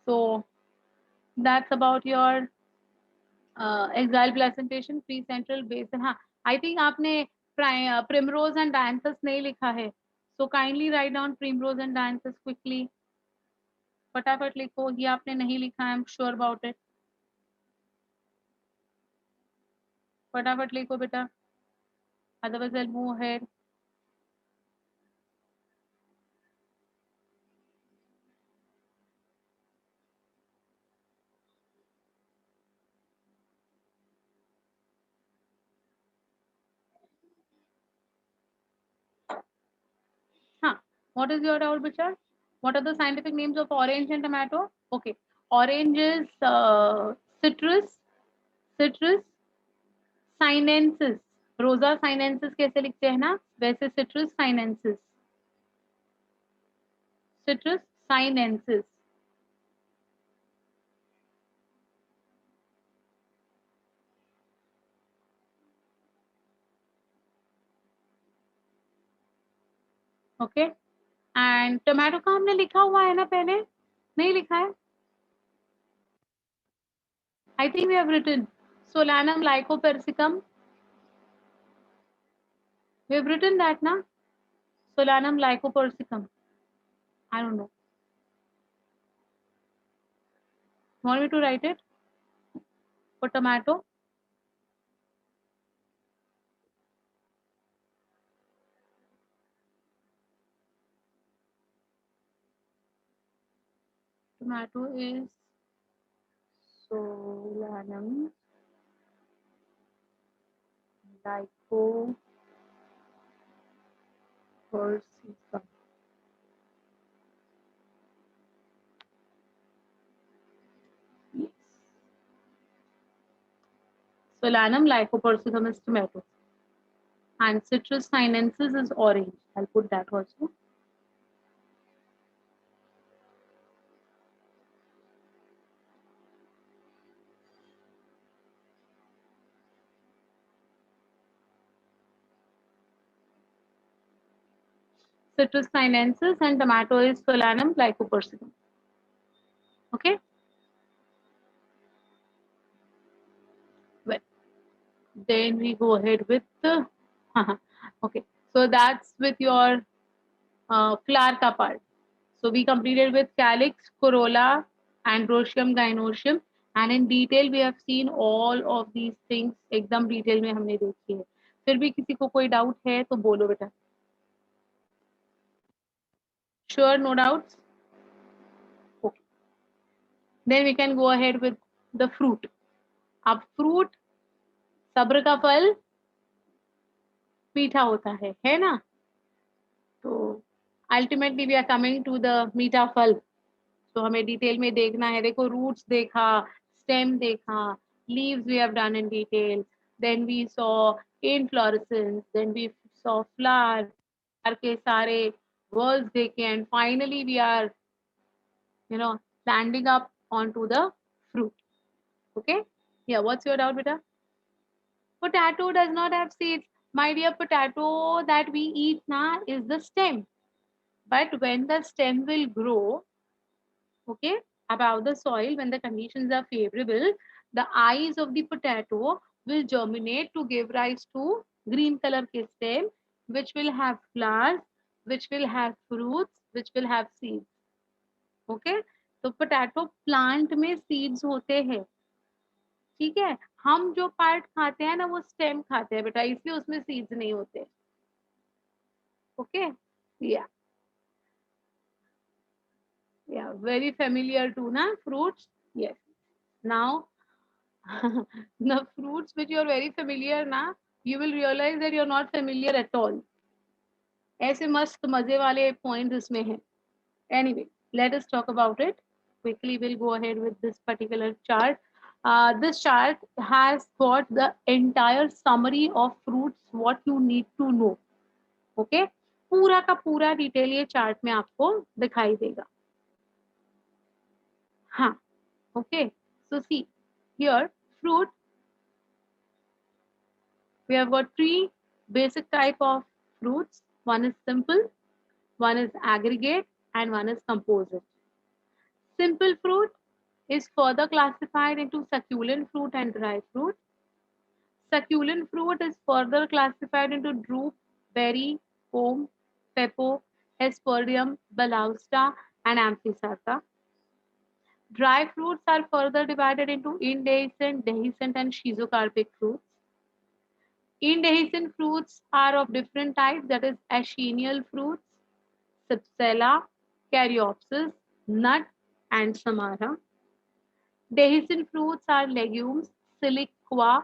So that's about your axile presentation, pre central base. हाँ, आई थिंक आपने primrose and dianthus नहीं लिखा है, so kindly write down primrose and dianthus quickly. फटाफट लिखो, ये आपने नहीं लिखा, I am sure about it. फटाफट लिखो बेटा, otherwise I'll move ahead. हाँ, what is your doubt, बेटा? What are the scientific names of orange and tomato? Okay, orange is citrus sinensis. रोजा sinensis कैसे लिखते हैं ना, वैसे citrus sinensis. Okay, and tomato का हमने लिखा हुआ है ना, पहले नहीं लिखा है? I think we have written solanum lycopersicum. We have written that ना, solanum lycopersicum. I don't know, want me to write it for tomato? Tomato is Solanum lycopersicum. Yes. Solanum lycopersicum is tomato. And Citrus sinensis is orange. I'll put that also. Citrus sinensis and tomato is Solanum lycopersicum. Okay. Well, then we go ahead with the okay. So that's with your flower ka part. So we completed with calyx, corolla, androecium, gynoecium, and in detail we have seen all of these things. एकदम detail में हमने देखी है. फिर भी किसी को कोई doubt है तो बोलो बेटा. Sure, no doubts. Okay. Then we can go ahead with the fruit. अब fruit, सब्र का फल मीठा होता है ना? तो ultimately we are coming to the metafal. तो हमें डिटेल में देखना है. देखो रूट्स देखा, स्टेम देखा, leaves we have done in detail, then we saw inflorescence, then we saw flower के सारे वर्ड्स देखे, एंड फाइनली वी आर landing up onto the fruit. Okay, yeah, what's your doubt, beta? Potato does not have seeds. My dear, potato that we eat now is the stem. But when the stem will grow, okay, above the soil, when the conditions are favorable, the eyes of the potato will germinate to give rise to green color ke stem, which will have flowers, which will have fruits, which will have seeds. Okay, तो potato plant में seeds होते हैं. ठीक है, हम जो part खाते हैं ना वो स्टेम खाते हैं बेटा, इसलिए उसमें सीड्स नहीं होते. ओके, या वेरी फेमिलियर टू ना fruits. Yes, now the fruits which you are very familiar na, you will realize that you are not familiar at all. ऐसे मस्त मजे वाले पॉइंट्स इसमें हैं. Anyway, let us talk about it quickly. We'll go ahead with this particular chart. This chart has got the entire summary of fruits, what you need to know. Okay, पूरा का पूरा detail ये chart में आपको दिखाई देगा. हाँ, okay, so see here, fruit, we have got three basic type of fruits. One is simple, one is aggregate, and one is composite. Simple fruit is further classified into succulent fruit and dry fruit. Succulent fruit is further classified into drupe, berry, pome, pepo, hesperdium, balausta, and amphisata. Dry fruits are further divided into indehiscent, dehiscent, and schizocarpic fruits. Indehiscent fruits are of different types, that is achenial fruits, Cypsela, Caryopsis, nut, and Samara. Dehiscent fruits are legumes, siliqua,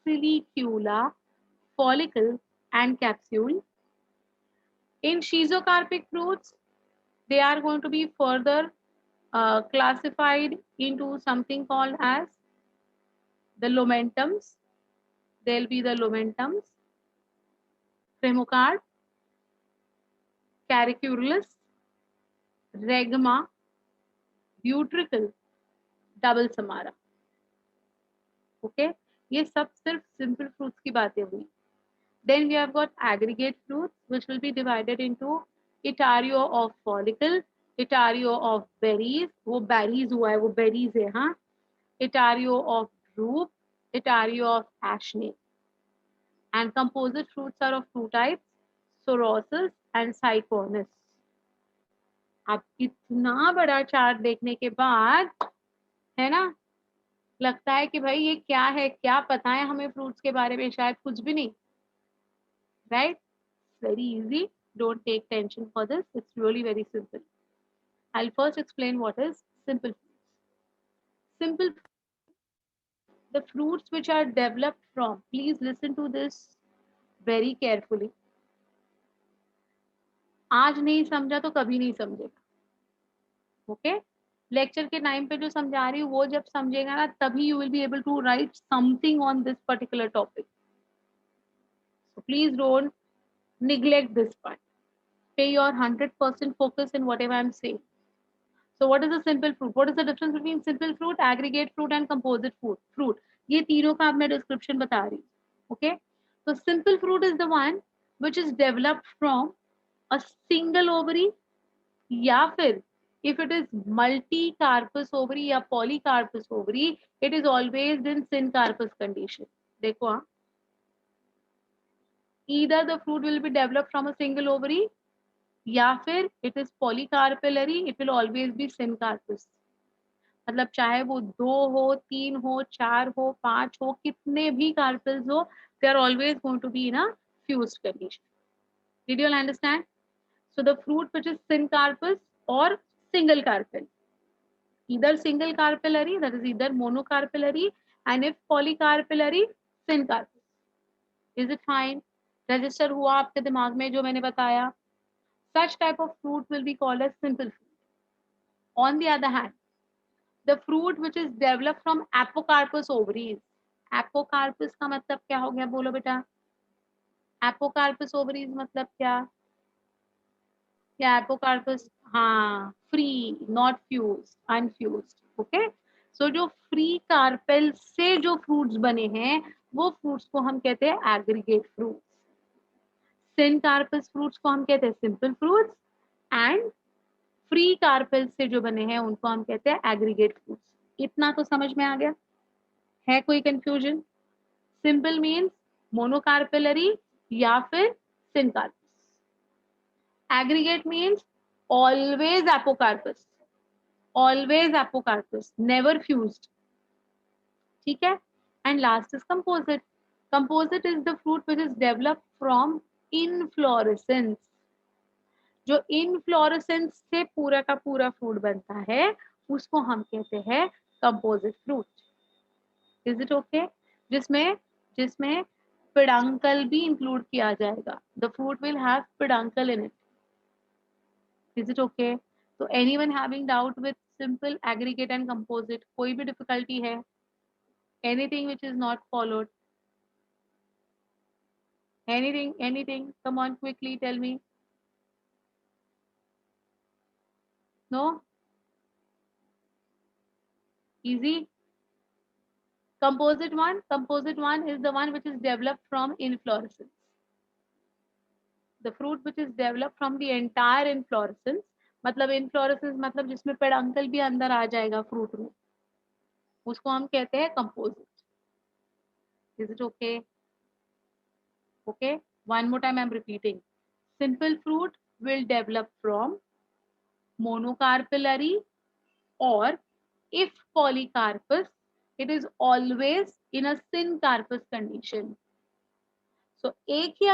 silicula, follicle, and capsule. In schizocarpic fruits, they are going to be further classified into something called as the lumentums. There will be the lumentums, tremocarp, cariculus, regma, butricle, double samara. Okay, ये सब सिर्फ simple fruits की बातें हुई. Then we have got aggregate fruits, which will be divided into Itario of follicle, Itario of berries, वो berries हुआ है, वो berries है, हाँ. Itario of drupe, Itario of achnate. And composite fruits are of two types, Sorosis and Syconus. अब इतना बड़ा chart देखने के बाद, है ना, लगता है कि भाई ये क्या है, क्या पता है हमें फ्रूट्स के बारे में, शायद कुछ भी नहीं. Right? Very easy. Don't take tension for this. It's really very simple. I'll first explain what is simple fruits. Simple, the fruits which are developed from, please listen to this very carefully. आज नहीं समझा तो कभी नहीं समझेगा. Okay, lecture के time पे जो समझा रही हूँ वो जब समझेगा ना, तभी you will be able to write something on this particular topic. So please don't neglect this part. Pay your 100% focus in whatever I'm saying. So what is a simple fruit? What is the difference between simple fruit, aggregate fruit, and composite fruit? ये तीनों का अब मैं description बता रही हूँ. Okay? So simple fruit is the one which is developed from a single ovary, या फिर if it is multi-carpus ovary या polycarpus ovary, it is always in syncarpus condition. देखो हाँ, either the fruit will be developed from a single ovary या फिर it is polycarpellary, it will always be syncarpus. मतलब चाहे वो 2 हो, 3 हो, 4 हो, 5 हो, कितने भी carpels हो, they are always going to be in a fused condition. Did you all understand? So the fruit which is syncarpus or single carpel, either single carpellary, that is either monocarpellary, and if polycarpellary, syncarpus. Is it fine? Register हुआ आपके दिमाग में जो मैंने बताया? Such type of fruit will be called as simple fruit. On the other hand, the fruit which is developed from apocarpus ovaries. Apocarpus का मतलब क्या हो गया, बोलो बेटा. Apocarpus ovaries मतलब क्या? या apocarpus, हाँ, free, not fused, unfused. Okay, so जो फ्री कार्पेल से जो फ्रूट्स बने हैं वो फ्रूट्स को हम कहते हैं एग्रीगेट फ्रूट्स. सिनकार्पस फ्रूट्स को हम कहते हैं simple fruits, and free carpel से जो बने हैं उनको हम कहते हैं एग्रीगेट फ्रूट्स. इतना तो समझ में आ गया? है कोई कंफ्यूजन? सिंपल मीन्स मोनोकार्पेलरी या फिर syncarpous. Aggregate means always apocarpous, always apocarpous, never fused. ठीक है. And last is composite. Composite is the fruit which is developed from inflorescence. जो इनफ्लोरेसेंस से पूरा का पूरा फ्रूट बनता है उसको हम कहते हैं composite fruit. Is it okay? जिसमें जिसमें पेडंकल भी इंक्लूड किया जाएगा. The fruit will have peduncle in it. Is it okay? तो anyone having doubt with simple, aggregate and composite? कोई भी डिफिकल्टी है? Anything which is not followed? anything, come on, quickly tell me. No? Easy? Composite one is the one which is developed from inflorescence. The fruit which is developed from the entire inflorescence, मतलब inflorescence मतलब जिसमें peduncle भी अंदर आ जाएगा fruit में, उसको हम कहते हैं composite. Is it okay? Okay, one more time I'm repeating. Simple fruit will develop from monocarpellary, or if polycarpus, it is always in a syncarpus condition. So एक ही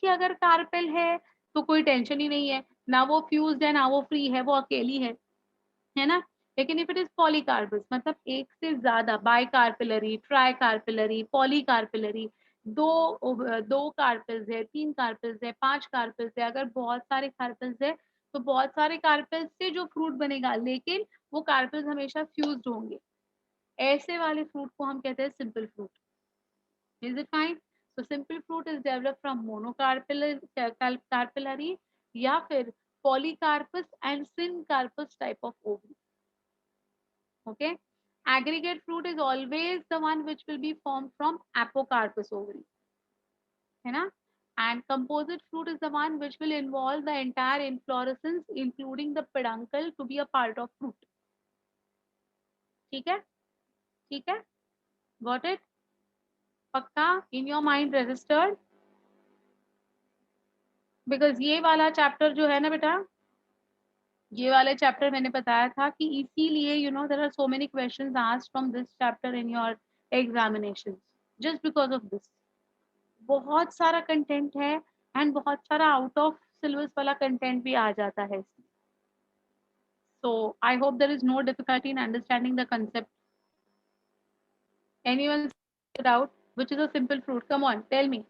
अगर कार्पेल है तो कोई टेंशन ही नहीं है, ना वो फ्यूज्ड है ना वो फ्री है, वो अकेली है ना. लेकिन इफ इट इज पॉलीकार्पस मतलब एक से ज्यादा, बाई कार्पिलरी, ट्राई कार्पिलरी, पॉली कार्पिलरी, दो कार्पेल्स है, 3 कार्पेल्स है, 5 कार्पेल्स है, अगर बहुत सारे कार्पेल्स है तो बहुत सारे कार्पेल्स से जो फ्रूट बनेगा, लेकिन वो कार्पेल्स हमेशा फ्यूज्ड होंगे. ऐसे वाले फ्रूट को हम कहते हैं simple fruit. Is it fine? So simple fruit is developed from monocarpellary या फिर polycarpus and syncarpus type of ovary. Okay. Aggregate fruit is always the one which will be formed from apocarpus ovary. है ना? And composite fruit is the one which will involve the entire inflorescence including the peduncle to be a part of fruit. ठीक है? ठीक है? Got it? पक्का? In your mind registered? Because ये वाला chapter जो है ना बेटा, ये वाले चैप्टर मैंने बताया था कि इसीलिए you know there are so many questions asked from this chapter in your examinations, just because of this. बहुत सारा कंटेंट है एंड बहुत सारा आउट ऑफ सिलेबस वाला कंटेंट भी आ जाता है. So I hope there is no difficulty in understanding the concept. Anyone doubt? Which is a simple fruit? Come on, tell me.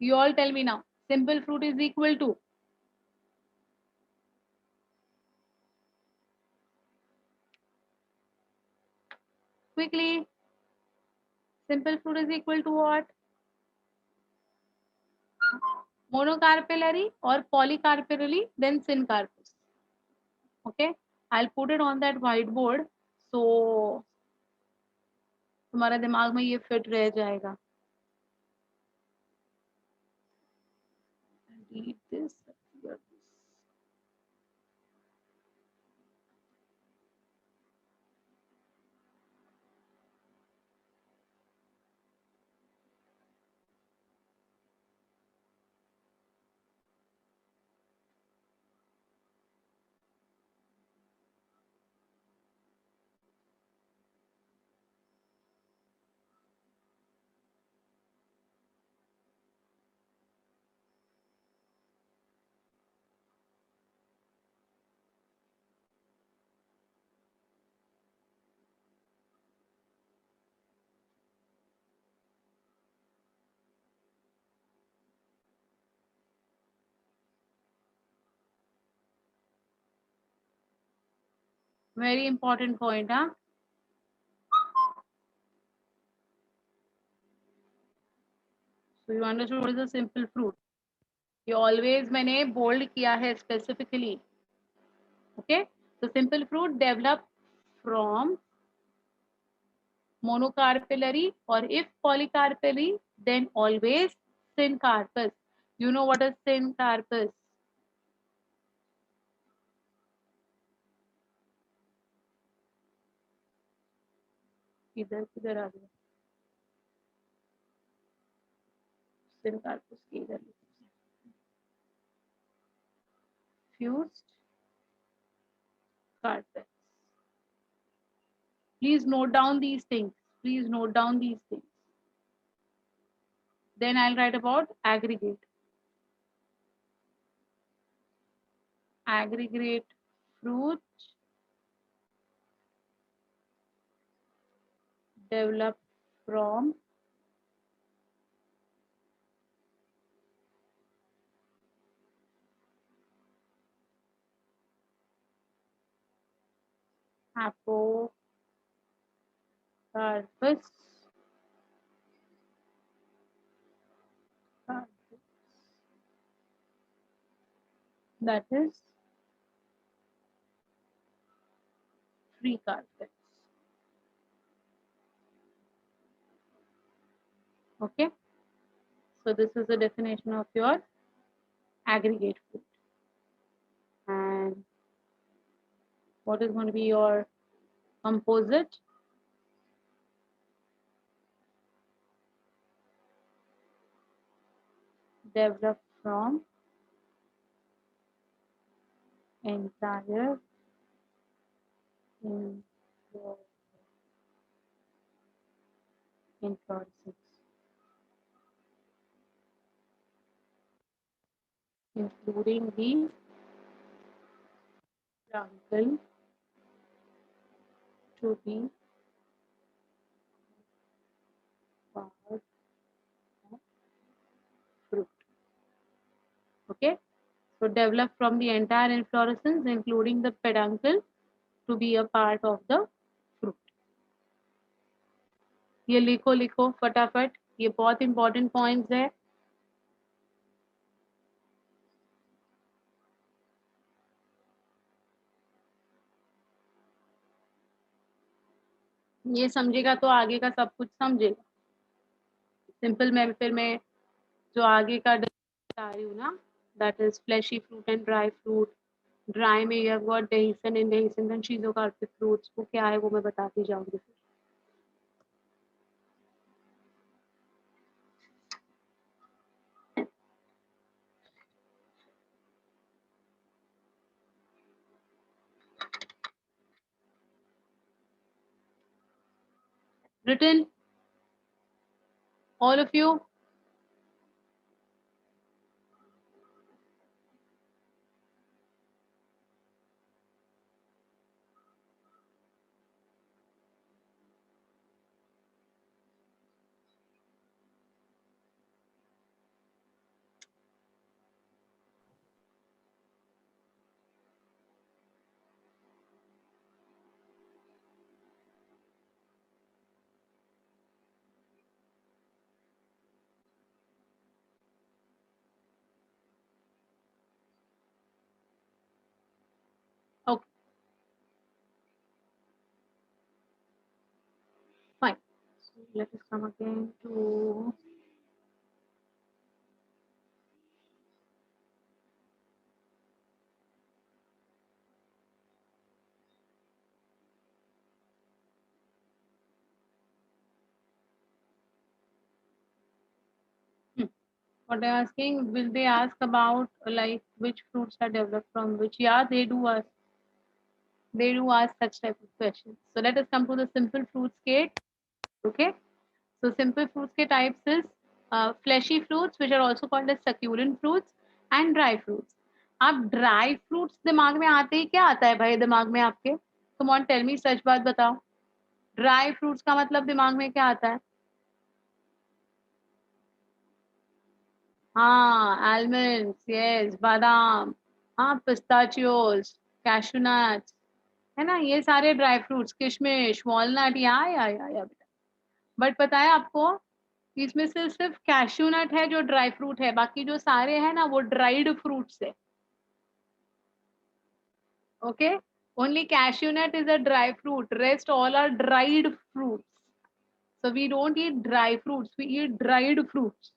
You all tell me now. Simple fruit is equal to? Quickly. Simple fruit is equal to what? Monocarpellary or polycarpellary, then syncarpus. Okay, I'll put it on that whiteboard so तुम्हारे दिमाग में ये fit रह जाएगा. Read this. Very important point, huh? So you understood what is a simple fruit. ये always मैंने bold किया है specifically. Okay? So simple fruit develop from monocarpellary, or if polycarpellary, then always syncarpous. You know what is syncarpous? किधर किधर आ गया syncarpous की इधर fused carpets. Please note down these things. Please note down these things. Then I'll write about aggregate. Aggregate fruit develop from apocarpus. That is free carpets. Okay. So this is the definition of your aggregate fruit. And what is going to be your composite? Developed from entire inflorescence, including the truncle to be part of fruit. Okay, so develop from the entire inflorescence, including the peduncle, to be a part of the fruit. ये लिखो लिखो फटाफट, ये बहुत important points है. ये समझेगा तो आगे का सब कुछ समझेगा. सिंपल में फिर मैं जो आगे का बता रही हूँ ना, that is fleshy fruit and dry fruit. Dry में you have got dehiscent and dehiscent schizocarpic fruits, वो क्या है वो मैं बताती जाऊंगी. फिर written all of you? Okay, fine. So let us come again to what they're asking. Will they ask about like which fruits are developed from which? Yeah, they do ask. They do ask such type of questions. So let us come to the simple fruits kit. Okay. So simple fruits के types is fleshy fruits, which are also called as succulent fruits, and dry fruits. अब dry fruits दिमाग में आते ही क्या आता है भाई दिमाग में आपके? कम ऑन टेल मी, सच बात बताओ. ड्राई फ्रूट्स का मतलब दिमाग में क्या आता है? हाँ, आलमंड्स, यस, बादाम, हाँ, पिस्ताचियोज, कैशू नट्स, है ना, ये सारे ड्राई फ्रूट्स, किशमिश, वॉलनट, या बेटा। बट पता है आपको, इसमें से सिर्फ कैश्यू नट है जो ड्राई फ्रूट है, बाकी जो सारे हैं ना वो ड्राइड फ्रूट्स है। Okay, only cashew nut is a dry fruit, rest all are dried fruits. So we don't eat dry fruits, we eat dried fruits.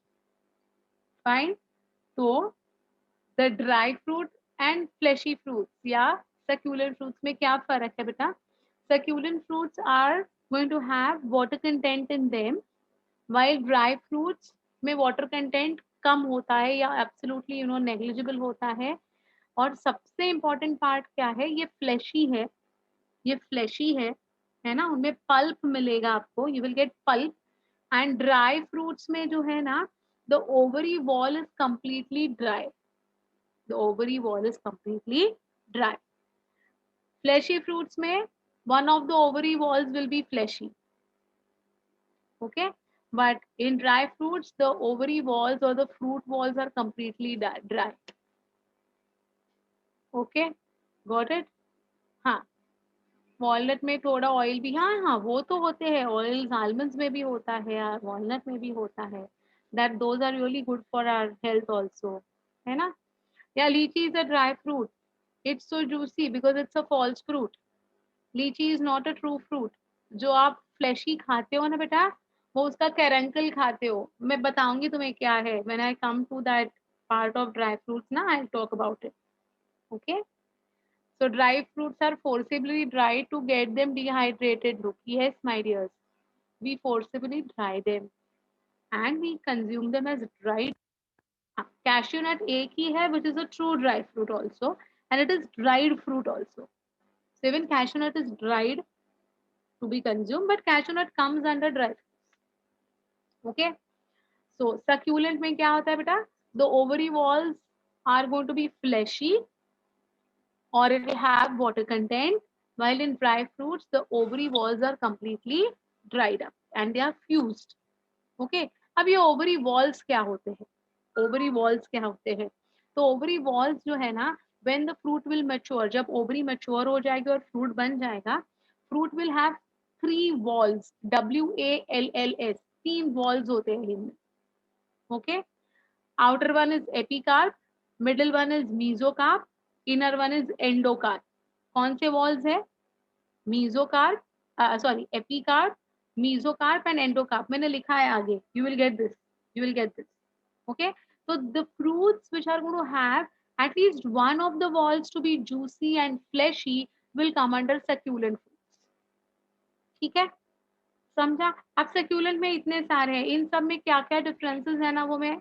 Fine. So the dry fruit and fleshy fruits या succulent fruits में क्या फर्क है बेटा? Succulent fruits are going to have water content in them, while dry fruits में water content कम होता है या absolutely negligible होता है. और सबसे important part क्या है? ये fleshy है, ये fleshy है ना, उनमें pulp मिलेगा आपको, you will get pulp. And dry fruits में जो है ना, the ovary wall is completely dry, the ovary wall is completely dry. Fleshy fruits में one of the ovary walls will be fleshy, okay, but in dry fruits the ovary walls और the fruit walls are completely dry. Okay, got it. हाँ, walnut में थोड़ा oil भी, हाँ हाँ वो तो होते हैं, ऑयल आलमंड्स में भी होता है, वॉलनट में भी होता है. That those are really good for our health also, है ना. या lychee is a dry fruit, it's so juicy because it's a false fruit. Lychee is not a true fruit. जो आप फ्लैशी खाते हो ना बेटा, वो उसका कैरंकल खाते हो. मैं बताऊंगी तुम्हें क्या है, when I come to that part of dry fruits ना, I talk about it. Okay, so dry fruits are forcibly dried to get them dehydrated. Look, yes, my dears, we forcibly dry them and we consume them as dried. Cashew nut एक ही है, which is a true dry fruit also, and it is dried fruit also. So even cashew nut is dried to be consumed, but cashew nut comes under dry fruits. Okay, so succulent में क्या होता है बेटा? The ovary walls are going to be fleshy or it will have water content, while in dry fruits the ovary walls are completely dried up and they are fused. Okay, अब ये ovary walls क्या होते हैं? Ovary walls क्या होते हैं? तो ovary walls जो है ना, when the fruit will mature, जब ovary mature हो जाएगी और fruit बन जाएगा, fruit will have 3 walls, WALLS, 3 walls होते हैं इनमें. Okay, outer one is epicarp, middle one is mesocarp, inner one is endocarp. कौन से walls है? mesocarp, sorry, epicarp, mesocarp and endocarp. मैंने लिखा है आगे. You will get this. You will get this. Okay. So the fruits which are going to have at least one of the walls to be juicy and fleshy will come under succulent fruits. ठीक है? समझा? अब succulent में इतने सारे हैं. इन सब में क्या क्या differences है ना, वो मैं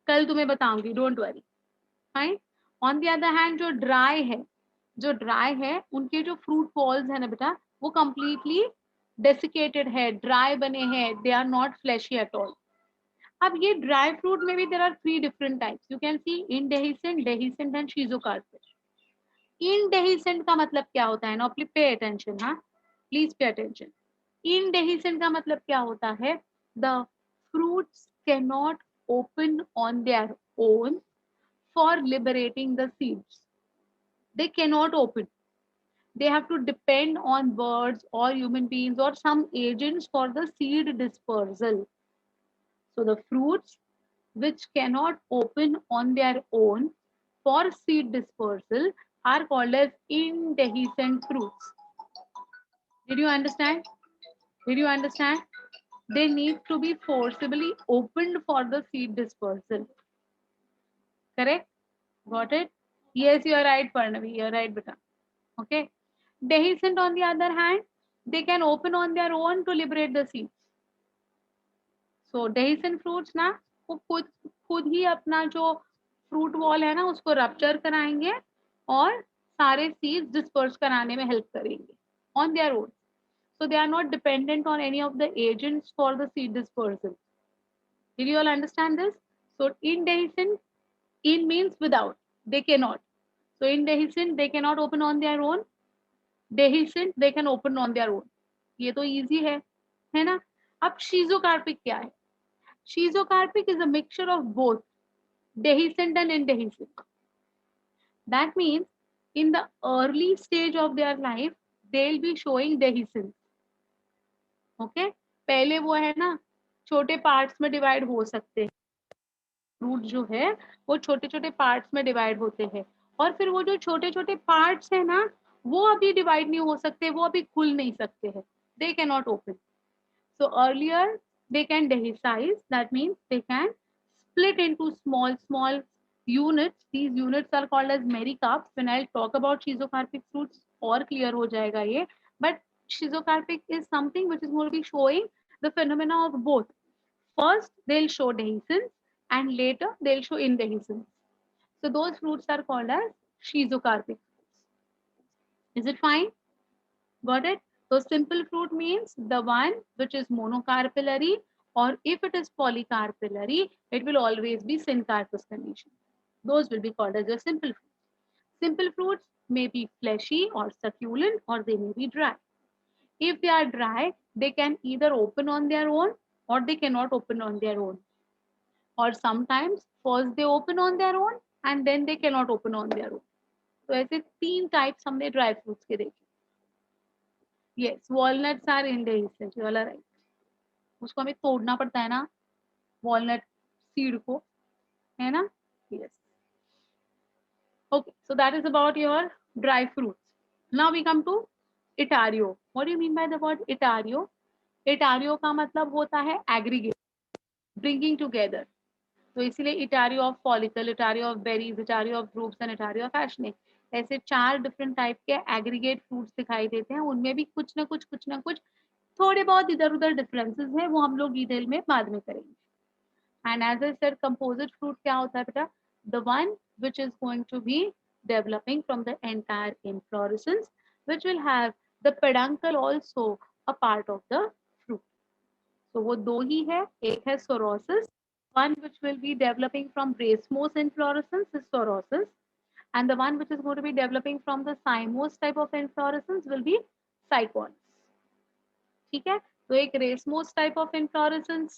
कल तुम्हें बताऊंगी. Don't worry. Fine. On the other hand, जो dry है, जो ड्राई है, उनके जो फ्रूट वॉल्स है ना बेटा, वो कंप्लीटली डेसिकेटेड है, ड्राई बने हैं, they are not fleshy at all. अब ये ड्राई फ्रूट में भी there are 3 different types. You can see indehiscent, dehiscent and schizocarpic. Indehiscent का मतलब क्या होता है ना, प्लीज पे अटेंशन. हाँ, प्लीज पे अटेंशन. इनडेहिसेंट का मतलब क्या होता है? The fruits can not open on their own for liberating the seeds. They cannot open. They have to depend on birds or human beings or some agents for the seed dispersal. So the fruits which cannot open on their own for seed dispersal are called as indehiscent fruits. Did you understand? Did you understand? They need to be forcibly opened for the seed dispersal. Correct? Got it? Yes, you are right, Parnavi. You are right, beta. Okay. Dehiscent on the other hand, they can open on their own to liberate the seeds. So dehiscent fruits ना, वो खुद ही अपना जो fruit wall है ना, उसको rupture कराएंगे और सारे सीड्स डिस्पर्स कराने में हेल्प करेंगे on their own. So they are not dependent on any of the agents for the seed dispersal. Did you all understand this? So indehiscent, in means without, they cannot. So indehiscent, they cannot open on their own. Dehiscent, they can open on their own. ये तो easy है ना. अब शिजोकार्पिक क्या है? शिजोकार्पिक is a mixture of both dehiscent and indehiscent. That means In the early stage of their life, they'll be showing dehiscence. Okay, पहले वो है ना छोटे पार्ट्स में डिवाइड हो सकते हैं, फ्रूट जो है वो छोटे छोटे पार्ट्स में डिवाइड होते हैं, और फिर वो जो छोटे छोटे पार्ट्स है ना वो अभी डिवाइड नहीं हो सकते, वो अभी खुल नहीं सकते हैं, they can not open. So earlier they can dehesize, that means they can split into small units. These units are called as mericarps. When I'll talk about schizocarpic fruits और clear हो जाएगा ये. But schizocarpic is something which is going to be showing the phenomena of both. First they'll show dehiscence and later they'll show indehiscence. So those fruits are called as schizocarpic fruits. Is it fine? Got it? So simple fruit means the one which is monocarpellary, or if it is polycarpellary, it will always be syncarpous condition. Those will be called as the simple fruits. Simple fruits may be fleshy or succulent, or they may be dry. If they are dry, they can either open on their own or they cannot open on their own. Or sometimes first they open on their own and then they cannot open on their own. तो ऐसे तीन types हमने dry fruits के देखे. Yes, walnuts are indehiscent. You are right. उसको हमें तोड़ना पड़ता है ना वॉलनट सीड को, है ना. Yes. Okay, so that is about your dry fruits. Now we come to Itario. What do you mean by the word Itario? Itario का मतलब होता है aggregate, bringing together. तो इसीलिए etaerio of follicle, etaerio of berries, etaerio of drupes and etaerio of achenes, ऐसे 4 different type के aggregate fruits दिखाई देते हैं. उनमें भी कुछ ना कुछ थोड़े बहुत इधर उधर डिफरेंसेस है, वो हम लोग डिटेल में बाद में करेंगे. And as I said composite fruit क्या होता है बेटा? The one which is going to be developing from the entire inflorescence, which will have the peduncle also a part of the fruit. तो वो दो ही है, एक है sorosis, one which will be developing from racemose inflorescence is sorosis, and the one which is going to be developing from the cymose type of inflorescence will be cyconus. ठीक है, तो एक रेसमोस टाइप ऑफ इन्फ्लोरेसेंस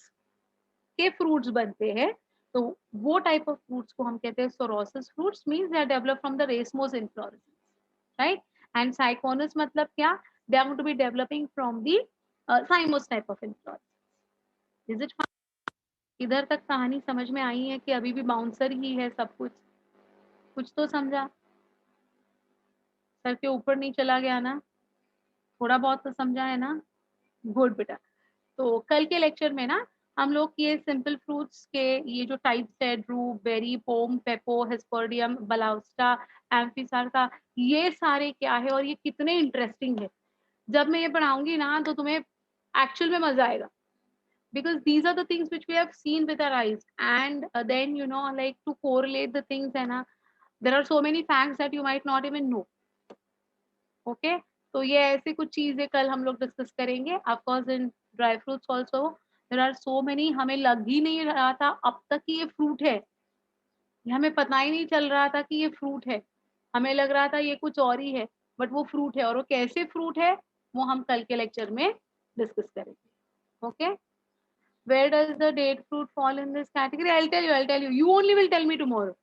के fruits बनते हैं, तो वो type of fruits को हम कहते हैं sorosis fruits, means they are develop from the racemose inflorescence, right. And syconus मतलब क्या? They are going to be developing from the cymose type of inflorescence. Is it? इधर तक कहानी समझ में आई है कि अभी भी बाउंसर ही है सब कुछ? कुछ तो समझा? सर के ऊपर नहीं चला गया ना? थोड़ा बहुत तो समझा है ना? गुड बेटा. तो कल के लेक्चर में ना हम लोग ये सिंपल फ्रूट्स के ये जो टाइप्स है, ड्रू, बेरी, पोम, पेपो, हेस्पर्डियम, बलाउस्टा, एम्फिसार्का, ये सारे क्या है और ये कितने इंटरेस्टिंग है. जब मैं ये पढ़ाऊंगी ना तो तुम्हें एक्चुअल में मजा आएगा, because these are the things which we have seen with our eyes, and then you know, like, to correlate the things, and there are so many facts that you might not even know. Okay, तो ये ऐसे कुछ चीजें कल हम लोग discuss करेंगे. Of course in dry fruits also there are so many, हमें लग ही नहीं रहा था अब तक कि ये फ्रूट है, हमें पता ही नहीं चल रहा था कि ये फ्रूट है, हमें लग रहा था ये कुछ और ही है, बट वो फ्रूट है. और वो कैसे फ्रूट है वो हम कल के लेक्चर में डिस्कस करेंगे. Okay, where does the date fruit fall in this category? I'll tell you, you only will tell me tomorrow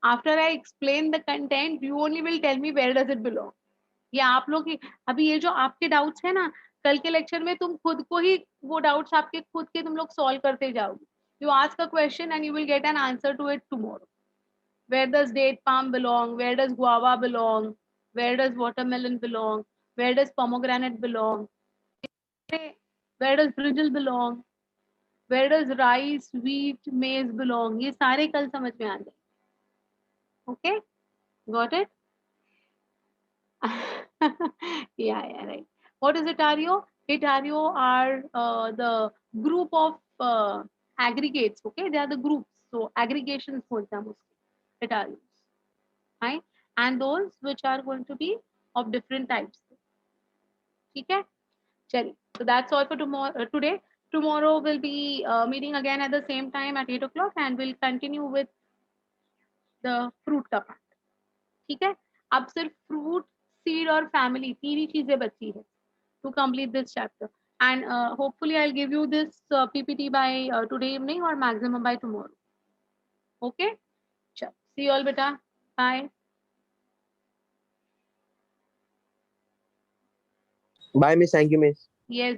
after I explain the content. You only will tell me where does it belong. ये आप लोग ही, अभी ये जो आपके doubts है ना, कल के लेक्चर में तुम खुद को ही वो डाउट्स आपके खुद के तुम लोग सॉल्व करते जाओगे. You ask a question and you will get an answer to it tomorrow. Where does date palm belong? Where does guava belong? Where does watermelon belong? Where does pomegranate belong? Where does brinjal belong? Where does rice, wheat, maize belong? ये सारे कल समझ में आ जाए. Okay, got it? Yeah, right. What is Itario? Itario are the group of aggregates. Okay, they are the groups. So aggregations बोलते हैं हम उसको Itarios, right? And those which are going to be of different types. ठीक है, चलिए. So that's all for tomorrow. Today. Tomorrow we'll be meeting again at the same time at 8 o'clock, and we'll continue with the fruit का part. ठीक है, अब सिर्फ fruit, seed और family तीन ही चीजें बची है to complete this chapter, and hopefully I'll give you this PPT by today evening or maximum by tomorrow. Okay, चल, see you all beta. Bye. Bye, miss. Thank you, miss. Yes,